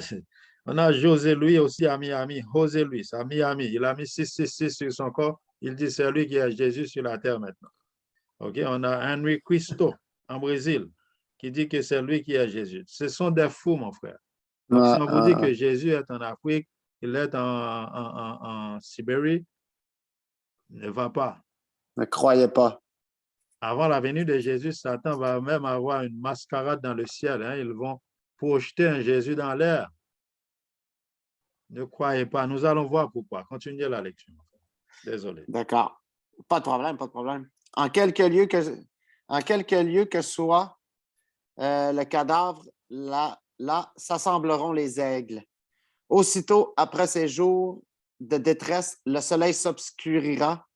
On a José Louis aussi à Miami. José Luis à Miami. Il a mis 666 sur son corps. Il dit c'est lui qui est Jésus sur la terre maintenant. OK? On a Henry Cristo en Brésil qui dit que c'est lui qui est Jésus. Ce sont des fous, mon frère. Donc, si on vous dit que Jésus est en Afrique, il est en Sibérie, ne va pas. Ne croyez pas. Avant la venue de Jésus, Satan va même avoir une mascarade dans le ciel. Hein. Ils vont projeter un Jésus dans l'air. Ne croyez pas. Nous allons voir pourquoi. Continuez la lecture. Désolé. D'accord. Pas de problème, pas de problème. En quelques lieux que soit le cadavre, là s'assembleront les aigles. Aussitôt après ces jours de détresse, le soleil s'obscurira,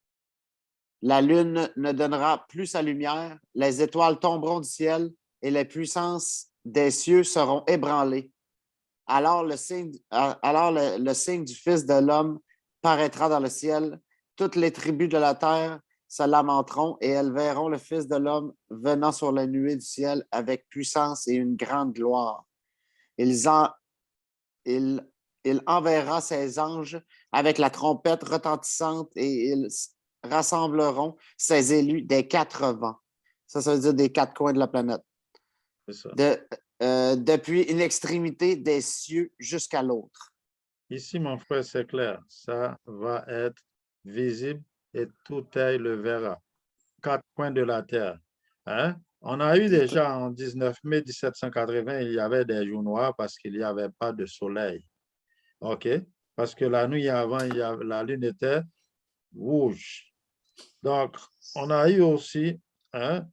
la lune ne donnera plus sa lumière, les étoiles tomberont du ciel et les puissances des cieux seront ébranlées. Alors le signe du Fils de l'homme paraîtra dans le ciel. Toutes les tribus de la terre se lamenteront et elles verront le Fils de l'homme venant sur la nuée du ciel avec puissance et une grande gloire. Il enverra ses anges avec la trompette retentissante et ils rassembleront ses élus des 4 vents. Ça veut dire des 4 coins de la planète. C'est ça. Depuis une extrémité des cieux jusqu'à l'autre. Ici, mon frère, c'est clair. Ça va être visible et tout œil le verra. 4 coins de la terre. Hein? On a eu déjà en 19 mai 1780, il y avait des jours noirs parce qu'il n'y avait pas de soleil. OK? Parce que la nuit avant, la lune était rouge. Donc, on a eu aussi, hein,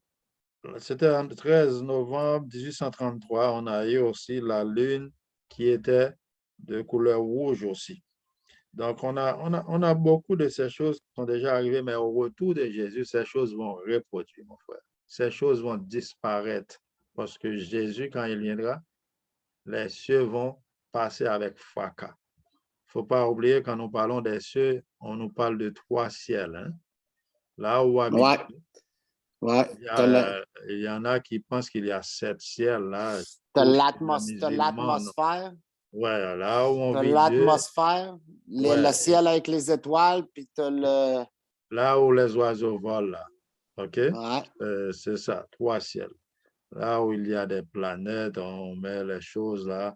c'était le 13 novembre 1833, on a eu aussi la lune qui était de couleur rouge aussi. Donc, on a beaucoup de ces choses qui sont déjà arrivées, mais au retour de Jésus, ces choses vont reproduire, mon frère. Ces choses vont disparaître parce que Jésus, quand il viendra, les cieux vont passer avec fracas. Il ne faut pas oublier, quand nous parlons des cieux, on nous parle de 3 ciels. Hein? Là où habite. Ouais. Il y en a qui pensent qu'il y a 7 ciels. Là. Tu as l'atmosphère. Ouais, là où on vit Dieu. L'atmosphère, le ciel avec les étoiles, puis tu as le... Là où les oiseaux volent, là. OK? Ouais. C'est ça, 3 ciels. Là où il y a des planètes, on met les choses là,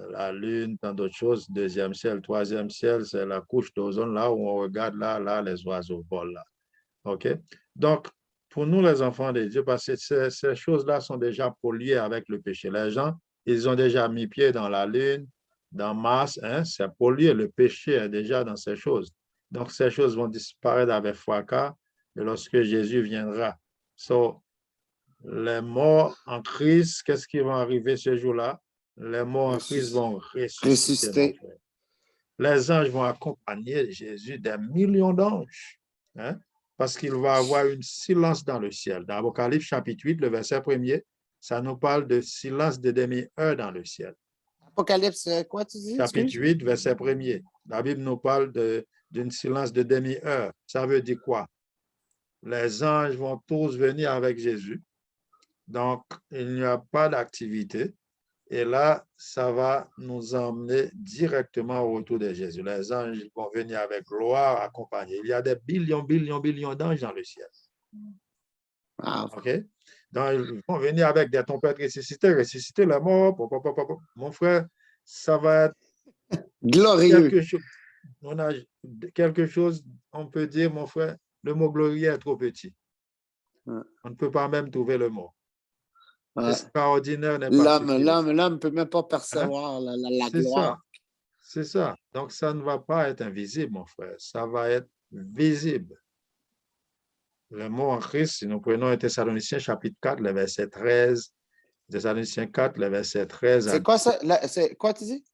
la Lune, tant d'autres choses. 2e ciel, 3e ciel, c'est la couche d'ozone, là où on regarde, là, les oiseaux volent, là. OK? Donc, pour nous, les enfants de Dieu, parce que ces choses-là sont déjà polluées avec le péché. Les gens, ils ont déjà mis pied dans la Lune, dans Mars, hein, c'est pollué. Le péché est déjà dans ces choses. Donc, ces choses vont disparaître avec fracas et lorsque Jésus viendra. So, les morts en Christ, qu'est-ce qui va arriver ce jour-là? Les morts en Christ vont ressusciter. Les anges vont accompagner Jésus des millions d'anges. Hein? Parce qu'il va avoir une silence dans le ciel. Dans Apocalypse chapitre 8, le verset 1er, ça nous parle de silence de demi-heure dans le ciel. Apocalypse, quoi tu dis? Chapitre 8, verset 1er. La Bible nous parle d'une silence de demi-heure. Ça veut dire quoi? Les anges vont tous venir avec Jésus. Donc, il n'y a pas d'activité. Et là, ça va nous emmener directement au retour de Jésus. Les anges vont venir avec gloire accompagnés. Il y a des billions d'anges dans le ciel. Wow. OK? Donc, ils vont venir avec des trompettes ressusciter les morts. Mon frère, ça va être glorieux. Quelque chose, on peut dire, mon frère, le mot glorieux est trop petit. On ne peut pas même trouver le mot. Extraordinaire n'est pas suffisant. L'homme ne peut même pas percevoir la gloire. C'est ça. Donc, ça ne va pas être invisible, mon frère. Ça va être visible. Le mot en Christ, si nous prenons un Thessaloniciens chapitre 4, le verset 13, Thessaloniciens 4, le verset 13 à 17. C'est quoi ça? C'est quoi tu dis?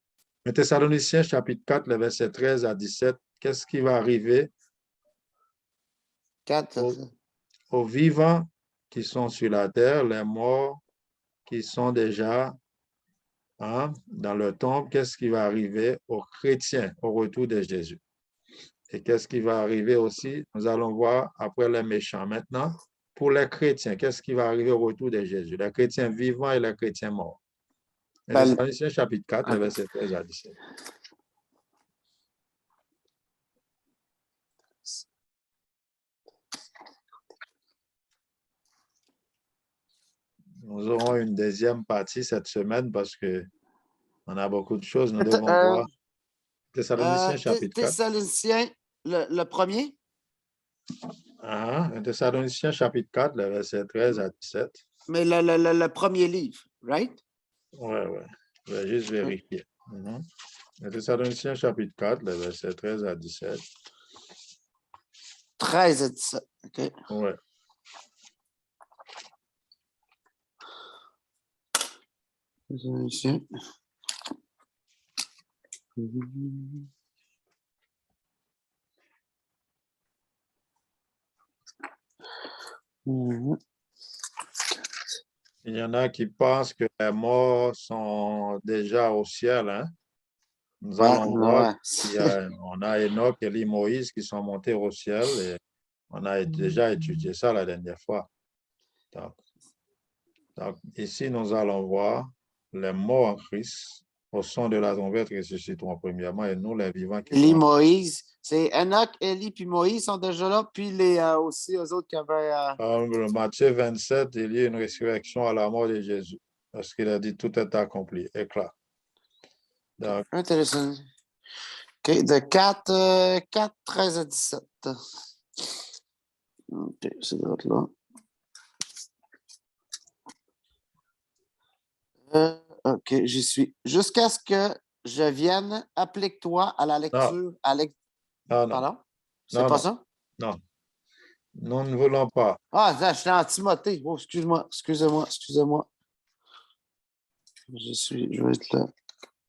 Un Thessaloniciens chapitre 4, le verset 13 à 17. Qu'est-ce qui va arriver 4, aux vivants qui sont sur la terre, les morts qui sont déjà dans le tombe, qu'est-ce qui va arriver aux chrétiens au retour de Jésus? Et qu'est-ce qui va arriver aussi? Nous allons voir après les méchants. Maintenant, pour les chrétiens, qu'est-ce qui va arriver au retour de Jésus? Les chrétiens vivants et les chrétiens morts. Thessaloniciens chapitre 4, les versets 13 à 17. Nous aurons une deuxième partie cette semaine parce qu'on a beaucoup de choses. Nous devons voir Thessaloniciens chapitre 4. Thessaloniciens, le premier? Thessaloniciens chapitre 4, les versets 13 à 17. Mais le premier livre, right? Oui. Je vais juste vérifier. Thessaloniciens chapitre 4, les versets 13 à 17. 13 à 17, OK. Oui. Thessaloniciens. Il y en a qui pensent que les morts sont déjà au ciel. Hein? Nous allons voir on a Enoch, Élie, Moïse qui sont montés au ciel et on a déjà étudié ça la dernière fois. Donc, ici, nous allons voir les morts en Christ au son de la trompette ressusciteront premièrement et nous, les vivants qui Élie, sont... Moïse. C'est Enoch, Élie puis Moïse sont déjà là, puis aussi eux autres qui avaient... Matthieu 27, il y a une résurrection à la mort de Jésus parce qu'il a dit tout est accompli. Éclat. Donc, intéressant. OK, de 4, 13 à 17. OK, c'est là. OK, j'y suis. Jusqu'à ce que je vienne, applique-toi à la lecture. Non. Pardon? C'est pas ça? Non. Nous ne voulons pas. Ah, je suis en Timothée. Oh, excusez-moi. Je vais être là.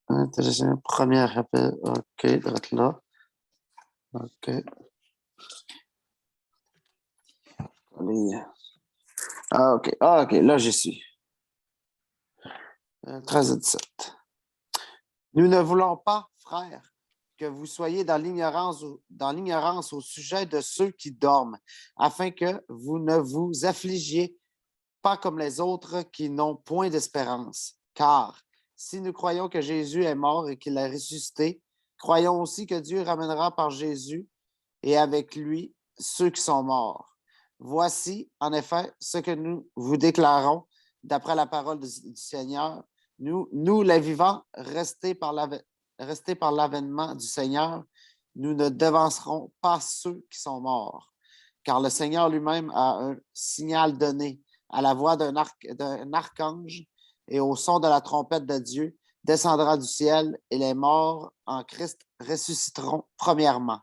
Intéressant. Premier rappel. OK, je vais être là. OK. OK. OK, là, j'y suis. 13 à 17. Nous ne voulons pas, frères, que vous soyez dans l'ignorance au sujet de ceux qui dorment, afin que vous ne vous affligiez pas comme les autres qui n'ont point d'espérance. Car si nous croyons que Jésus est mort et qu'il est ressuscité, croyons aussi que Dieu ramènera par Jésus et avec lui ceux qui sont morts. Voici, en effet, ce que nous vous déclarons d'après la parole du Seigneur. Nous, les vivants, restés par l'avènement du Seigneur, nous ne devancerons pas ceux qui sont morts. Car le Seigneur lui-même a un signal donné à la voix d'un archange et au son de la trompette de Dieu, descendra du ciel et les morts en Christ ressusciteront premièrement.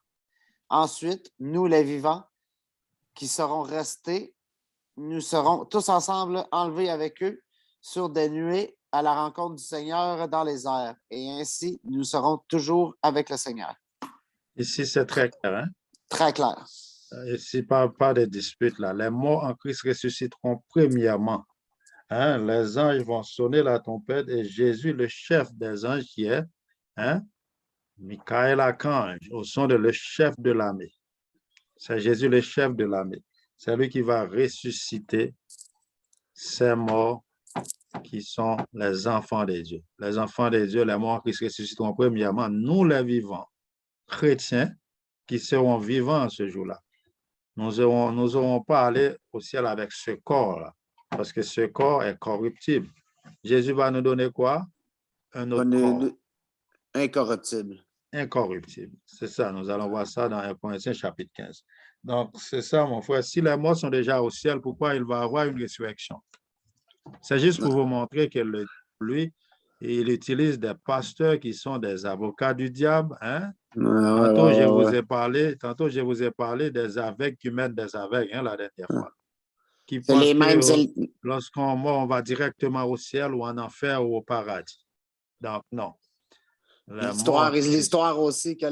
Ensuite, nous, les vivants, qui serons restés, nous serons tous ensemble enlevés avec eux sur des nuées à la rencontre du Seigneur dans les airs. Et ainsi, nous serons toujours avec le Seigneur. Ici, c'est très clair. Hein? Très clair. Ici, pas de dispute là. Les morts en Christ ressusciteront premièrement. Hein? Les anges vont sonner la trompette et Jésus, le chef des anges qui est, Michael Archange, au son de le chef de l'armée. C'est Jésus, le chef de l'armée. C'est lui qui va ressusciter ces morts qui sont les enfants de Dieu. Les enfants de Dieu, les morts qui se ressusciteront premièrement, nous les vivants, chrétiens, qui seront vivants ce jour-là. Nous n'aurons pas aller au ciel avec ce corps-là, parce que ce corps est corruptible. Jésus va nous donner quoi? Un autre corps. Incorruptible. Incorruptible. C'est ça, nous allons voir ça dans 1 Corinthiens chapitre 15. Donc, c'est ça, mon frère. Si les morts sont déjà au ciel, pourquoi il va y avoir une résurrection? C'est juste pour vous montrer que lui, il utilise des pasteurs qui sont des avocats du diable. Hein? Tantôt, je vous ai parlé des aveugles qui mènent des aveugles la dernière fois. Qui pensent que lorsqu'on meurt, on va directement au ciel ou en enfer ou au paradis. Donc, non. L'histoire aussi que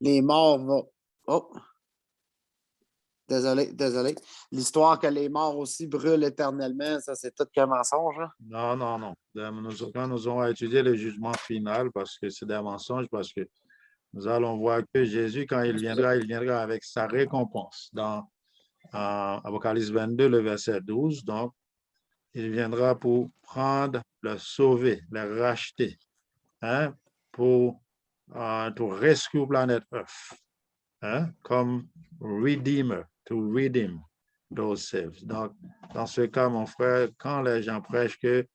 les morts vont... Oh! Désolé. L'histoire que les morts aussi brûlent éternellement, ça, c'est tout qu'un mensonge. Hein? Non, non, non. Quand nous allons étudier le jugement final, parce que c'est des mensonges, parce que nous allons voir que Jésus, quand il viendra avec sa récompense. Dans Apocalypse 22, le verset 12, donc, il viendra pour prendre, le sauver, le racheter, hein, pour rescue planet Earth, hein, comme Redeemer, to redeem those saved. Donc, dans ce cas, mon frère, quand les gens prêchent que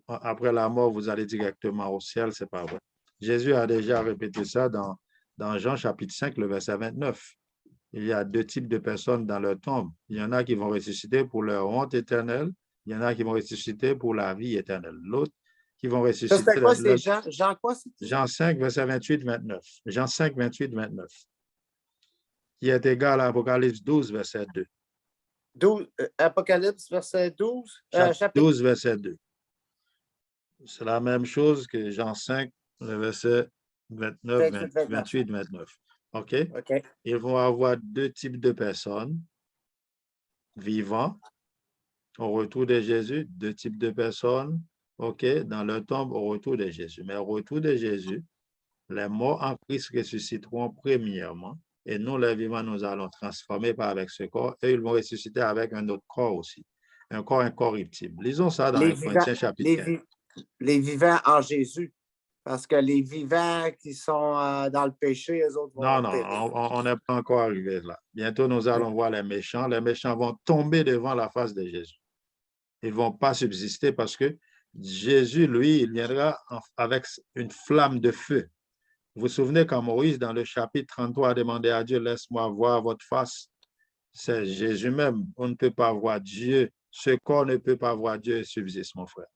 après la mort, vous allez directement au ciel, c'est pas vrai. Jésus a déjà répété ça dans Jean chapitre 5, le verset 29. Il y a deux types de personnes dans leur tombe. Il y en a qui vont ressusciter pour leur honte éternelle. Il y en a qui vont ressusciter pour la vie éternelle. L'autre qui vont Ça, ressusciter. c'était quoi, c'est Jean quoi, c'était? Jean 5, verset 28, 29. Jean 5, 28, 29. Qui est égal à Apocalypse 12, verset 2. Apocalypse, verset 12. Chapitre 12, verset 2. C'est la même chose que Jean 5, le verset 29, 28, 29. OK? Ils vont avoir deux types de personnes vivants au retour de Jésus, deux types de personnes, OK, dans leur tombe au retour de Jésus. Mais au retour de Jésus, les morts en Christ ressusciteront premièrement, et nous, les vivants, nous allons transformer par avec ce corps, et ils vont ressusciter avec un autre corps aussi, un corps incorruptible. Lisons ça dans 1 Corinthiens chapitre 15. Les vivants en Jésus. Parce que les vivants qui sont dans le péché, eux autres vont Non, on n'est pas encore arrivé là. Bientôt, nous allons voir les méchants. Les méchants vont tomber devant la face de Jésus. Ils ne vont pas subsister parce que Jésus, lui, il viendra avec une flamme de feu. Vous vous souvenez quand Moïse, dans le chapitre 33, a demandé à Dieu, laisse-moi voir votre face. C'est Jésus même. On ne peut pas voir Dieu. Ce corps ne peut pas voir Dieu et subsiste, mon frère.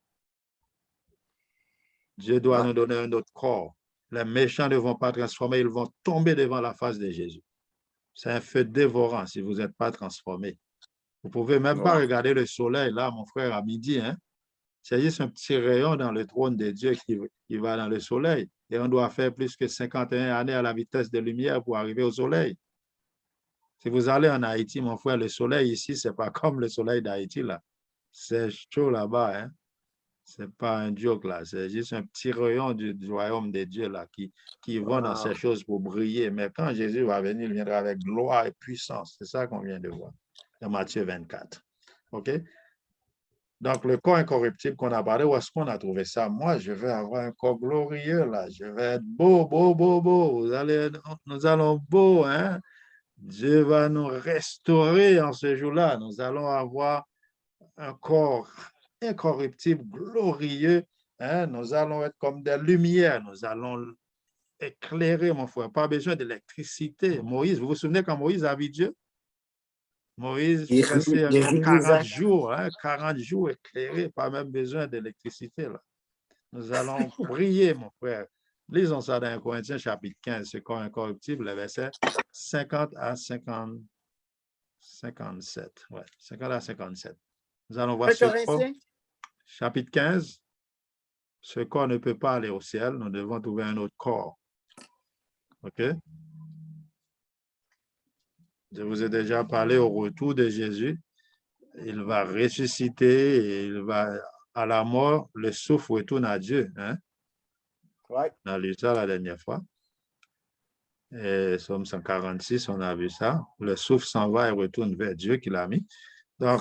Dieu doit nous donner un autre corps. Les méchants ne vont pas transformer, ils vont tomber devant la face de Jésus. C'est un feu dévorant si vous n'êtes pas transformé. Vous ne pouvez même pas regarder le soleil, là, mon frère, à midi. Hein? C'est juste un petit rayon dans le trône de Dieu qui va dans le soleil. Et on doit faire plus que 51 années à la vitesse de lumière pour arriver au soleil. Si vous allez en Haïti, mon frère, le soleil ici, ce n'est pas comme le soleil d'Haïti, là. C'est chaud là-bas, hein? Ce n'est pas un joke, là. C'est juste un petit rayon du royaume de Dieu, là, qui va dans ces choses pour briller. Mais quand Jésus va venir, il viendra avec gloire et puissance. C'est ça qu'on vient de voir dans Matthieu 24. OK? Donc, le corps incorruptible qu'on a parlé, où est-ce qu'on a trouvé ça? Moi, je vais avoir un corps glorieux, là. Je vais être beau, beau, beau, beau. Nous allons beau, hein? Dieu va nous restaurer en ce jour-là. Nous allons avoir un corps incorruptible, glorieux. Hein? Nous allons être comme des lumières. Nous allons éclairer, mon frère. Pas besoin d'électricité. Moïse, vous vous souvenez quand Moïse a vu Dieu? Moïse est resté 40 jours, hein, 40 jours éclairé, pas même besoin d'électricité. Là. Nous allons prier, mon frère. Lisons ça dans 1 Corinthiens chapitre 15, ce corps incorruptible, le verset 50 à 57. Ouais, 50 à 57. Nous allons voir ce corps. Chapitre 15. Ce corps ne peut pas aller au ciel. Nous devons trouver un autre corps. OK? Je vous ai déjà parlé au retour de Jésus. Il va ressusciter et il va, à la mort, le souffle retourne à Dieu. Hein? Ouais. On a lu ça la dernière fois. Et Somme 146, on a vu ça. Le souffle s'en va et retourne vers Dieu qui l'a mis. Donc,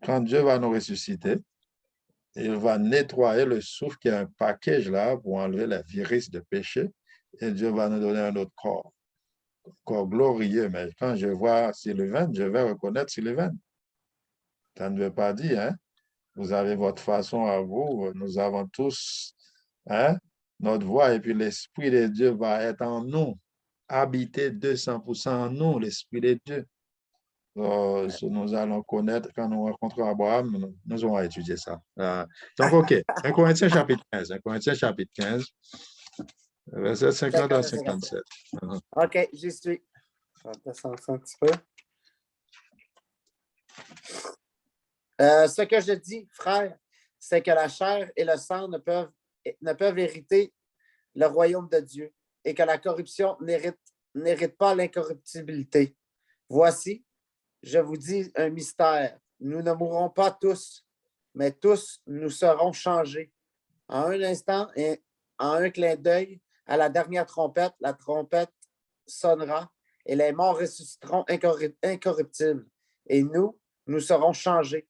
quand Dieu va nous ressusciter, il va nettoyer le souffle qui est un package là pour enlever la virus de péché et Dieu va nous donner un autre corps. Corps glorieux. Mais quand je vois Sylvain, je vais reconnaître Sylvain. Ça ne veut pas dire, hein? Vous avez votre façon à vous, nous avons tous hein, notre voix et puis l'Esprit de Dieu va être en nous, habiter 200% en nous, l'Esprit de Dieu. Nous allons connaître, quand nous rencontrons Abraham, nous allons étudier ça. Donc, OK, 1 Corinthiens chapitre 15, 1 Corinthiens chapitre 15, verset 50 à 57. OK, j'y suis. On va descendre un petit peu. Ce que je dis, frère, c'est que la chair et le sang ne peuvent hériter le royaume de Dieu et que la corruption n'hérite pas l'incorruptibilité. Voici, je vous dis un mystère. Nous ne mourrons pas tous, mais tous nous serons changés. En un instant et en un clin d'œil, à la dernière trompette, la trompette sonnera et les morts ressusciteront incorruptibles. Et nous serons changés,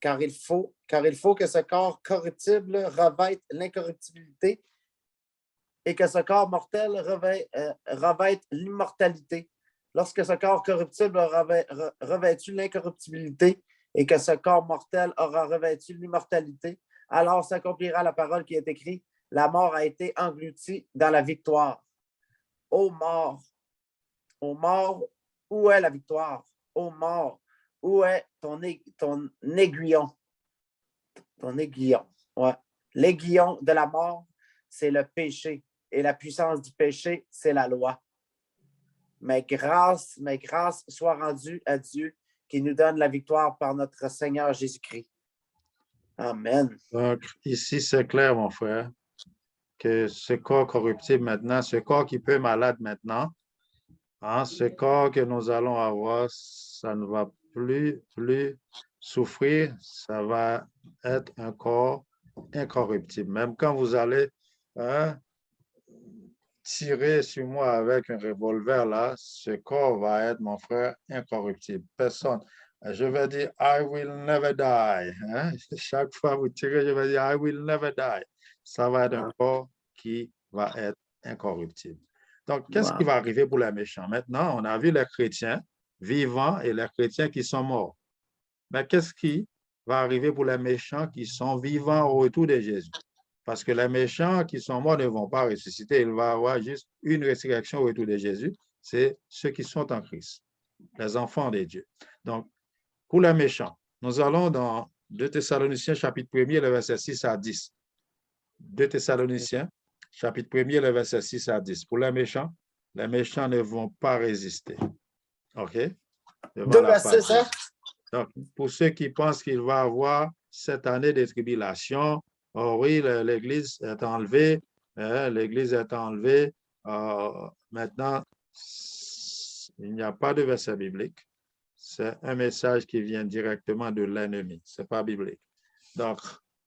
car il faut que ce corps corruptible revête l'incorruptibilité et que ce corps mortel revête l'immortalité. Lorsque ce corps corruptible aura revêtu l'incorruptibilité et que ce corps mortel aura revêtu l'immortalité, alors s'accomplira la parole qui est écrite. La mort a été engloutie dans la victoire. Ô mort, où est la victoire? Ô mort, où est ton aiguillon? Ton aiguillon, ouais. L'aiguillon de la mort, c'est le péché. Et la puissance du péché, c'est la loi. Mais grâce soit rendue à Dieu qui nous donne la victoire par notre Seigneur Jésus-Christ. Amen. Donc, ici, c'est clair, mon frère, que ce corps corruptible maintenant, ce corps qui peut être malade maintenant, hein, ce corps que nous allons avoir, ça ne va plus souffrir, ça va être un corps incorruptible. Même quand vous allez tirer sur moi avec un revolver, là, ce corps va être, mon frère, incorruptible. Personne. Je vais dire, I will never die. Hein? Chaque fois que vous tirez, je vais dire, I will never die. Ça va être un corps qui va être incorruptible. Donc, qu'est-ce qui va arriver pour les méchants? Maintenant, on a vu les chrétiens vivants et les chrétiens qui sont morts. Mais qu'est-ce qui va arriver pour les méchants qui sont vivants au retour de Jésus? Parce que les méchants qui sont morts ne vont pas ressusciter. Il va y avoir juste une résurrection au retour de Jésus. C'est ceux qui sont en Christ, les enfants de Dieu. Donc, pour les méchants, nous allons dans 2 Thessaloniciens, chapitre 1er, le verset 6 à 10. 2 Thessaloniciens, chapitre 1er, le verset 6 à 10. Pour les méchants ne vont pas résister. OK? Devant la face. Donc, pour ceux qui pensent qu'il va y avoir cette année de tribulation, oh oui, l'Église est enlevée, l'Église est enlevée. Maintenant, il n'y a pas de verset biblique. C'est un message qui vient directement de l'ennemi. Ce n'est pas biblique. Donc,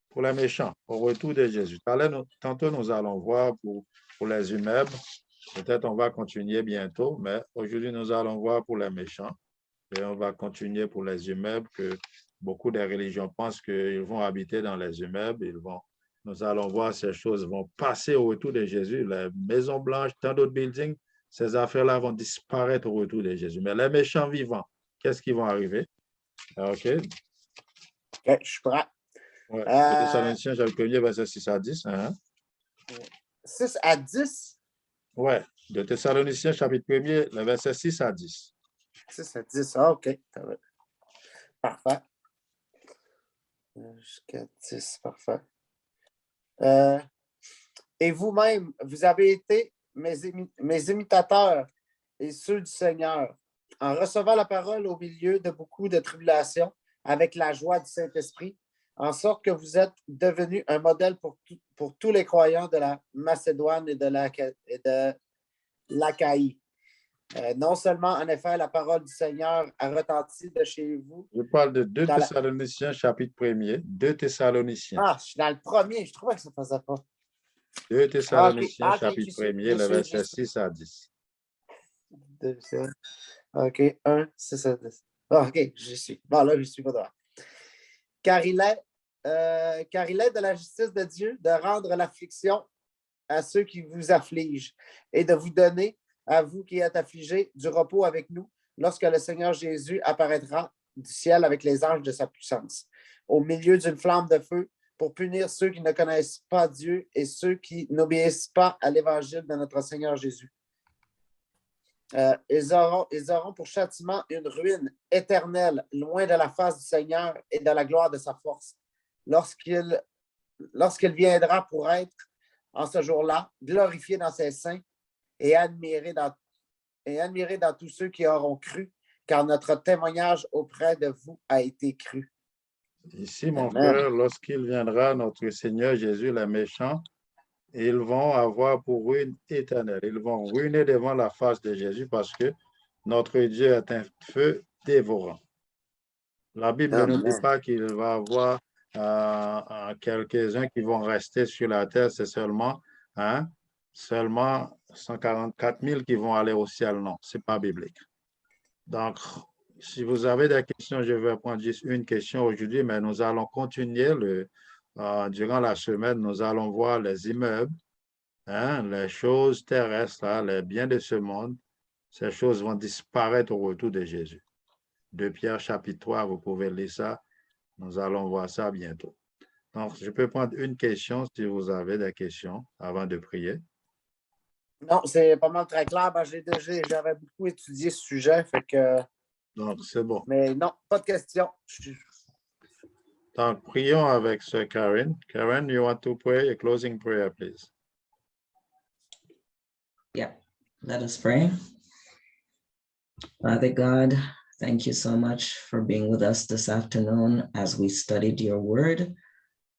pour les méchants, au retour de Jésus. Tantôt, nous allons voir pour les immeubles. Peut-être on va continuer bientôt, mais aujourd'hui, nous allons voir pour les méchants. Et on va continuer pour les immeubles que beaucoup de religions pensent qu'ils vont habiter dans les immeubles. Nous allons voir ces choses vont passer au retour de Jésus. Les maisons blanches, tant d'autres buildings, ces affaires-là vont disparaître au retour de Jésus. Mais les méchants vivants, qu'est-ce qui va arriver? OK. Je suis prêt. Ouais. Thessaloniciens, chapitre 1er, verset 6 à 10. 6 à 10? Oui, de Thessaloniciens, chapitre 1er, le verset 6 à 10. 6 à 10, ah, OK. Parfait. Jusqu'à 10, parfait. Et vous-même, vous avez été mes imitateurs et ceux du Seigneur, en recevant la parole au milieu de beaucoup de tribulations, avec la joie du Saint-Esprit, en sorte que vous êtes devenus un modèle pour tous les croyants de la Macédoine et de l'Achaïe. Non seulement, en effet, la parole du Seigneur a retenti de chez vous. Je parle de 2 Thessaloniciens, chapitre 1er. 2 Thessaloniciens. Ah, je suis dans le premier. Je trouvais que ça ne faisait pas. 2 Thessaloniciens, chapitre 1er, le verset 6 à 10. OK, 1, 6 à 10. Ah, OK, j'y suis. Bon, là, je ne suis pas devant. Car il est de la justice de Dieu de rendre l'affliction à ceux qui vous affligent et de vous donner, à vous qui êtes affligés, du repos avec nous lorsque le Seigneur Jésus apparaîtra du ciel avec les anges de sa puissance, au milieu d'une flamme de feu pour punir ceux qui ne connaissent pas Dieu et ceux qui n'obéissent pas à l'évangile de notre Seigneur Jésus. Ils auront pour châtiment une ruine éternelle, loin de la face du Seigneur et de la gloire de sa force, lorsqu'il viendra pour être, en ce jour-là, glorifié dans ses saints et admiré dans tous ceux qui auront cru, car notre témoignage auprès de vous a été cru. Ici, mon frère, lorsqu'il viendra, notre Seigneur Jésus, les méchants, ils vont avoir pour ruine éternelle. Ils vont ruiner devant la face de Jésus parce que Notre Dieu est un feu dévorant. La Bible ne nous dit pas qu'il va y avoir quelques-uns qui vont rester sur la terre, c'est seulement 144 000 qui vont aller au ciel. Non, ce n'est pas biblique. Donc, si vous avez des questions, je vais prendre juste une question aujourd'hui, mais nous allons continuer durant la semaine, nous allons voir les immeubles, les choses terrestres, les biens de ce monde. Ces choses vont disparaître au retour de Jésus. De Pierre chapitre 3, vous pouvez lire ça. Nous allons voir ça bientôt. Donc, je peux prendre une question si vous avez des questions avant de prier. Non, c'est pas mal très clair. J'avais beaucoup étudié ce sujet, fait que... Donc, c'est bon. Mais non, pas de questions. Donc, prions avec Sir Karen. Karen, you want to pray a closing prayer, please? Yeah, let us pray. Father God, thank you so much for being with us this afternoon as we studied your word.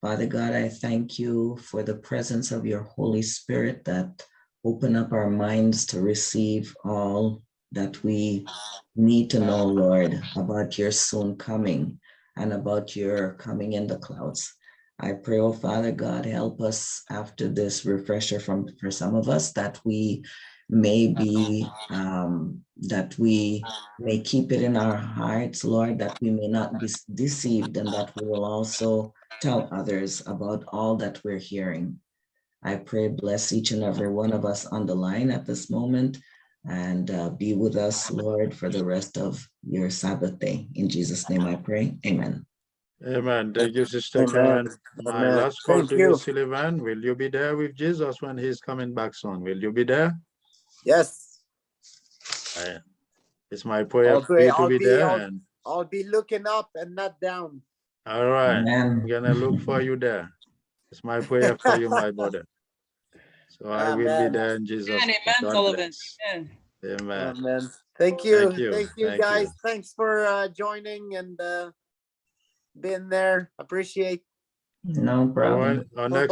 Father God, I thank you for the presence of your Holy Spirit that open up our minds to receive all that we need to know, Lord, about your soon coming and about your coming in the clouds. I pray, oh Father God, help us after this refresher for some of us that we may be, that we may keep it in our hearts, Lord, that we may not be deceived and that we will also tell others about all that we're hearing. I pray, bless each and every one of us on the line at this moment and be with us, Lord, for the rest of your Sabbath day. In Jesus' name I pray, amen. Amen. Thank you, Sister Karen. My last call to you, Sullivan. Will you be there with Jesus when he's coming back soon? Will you be there? Yes. It's my prayer for you to be there. I'll be looking up and not down. All right. Amen. I'm going to look for you there. It's my prayer for you, my brother. So I will be there in Jesus' name. Amen, Sullivan. Amen. Amen. Thank you. Thank you. Thank you, guys. Thanks for joining and being there. Appreciate. No problem. Our next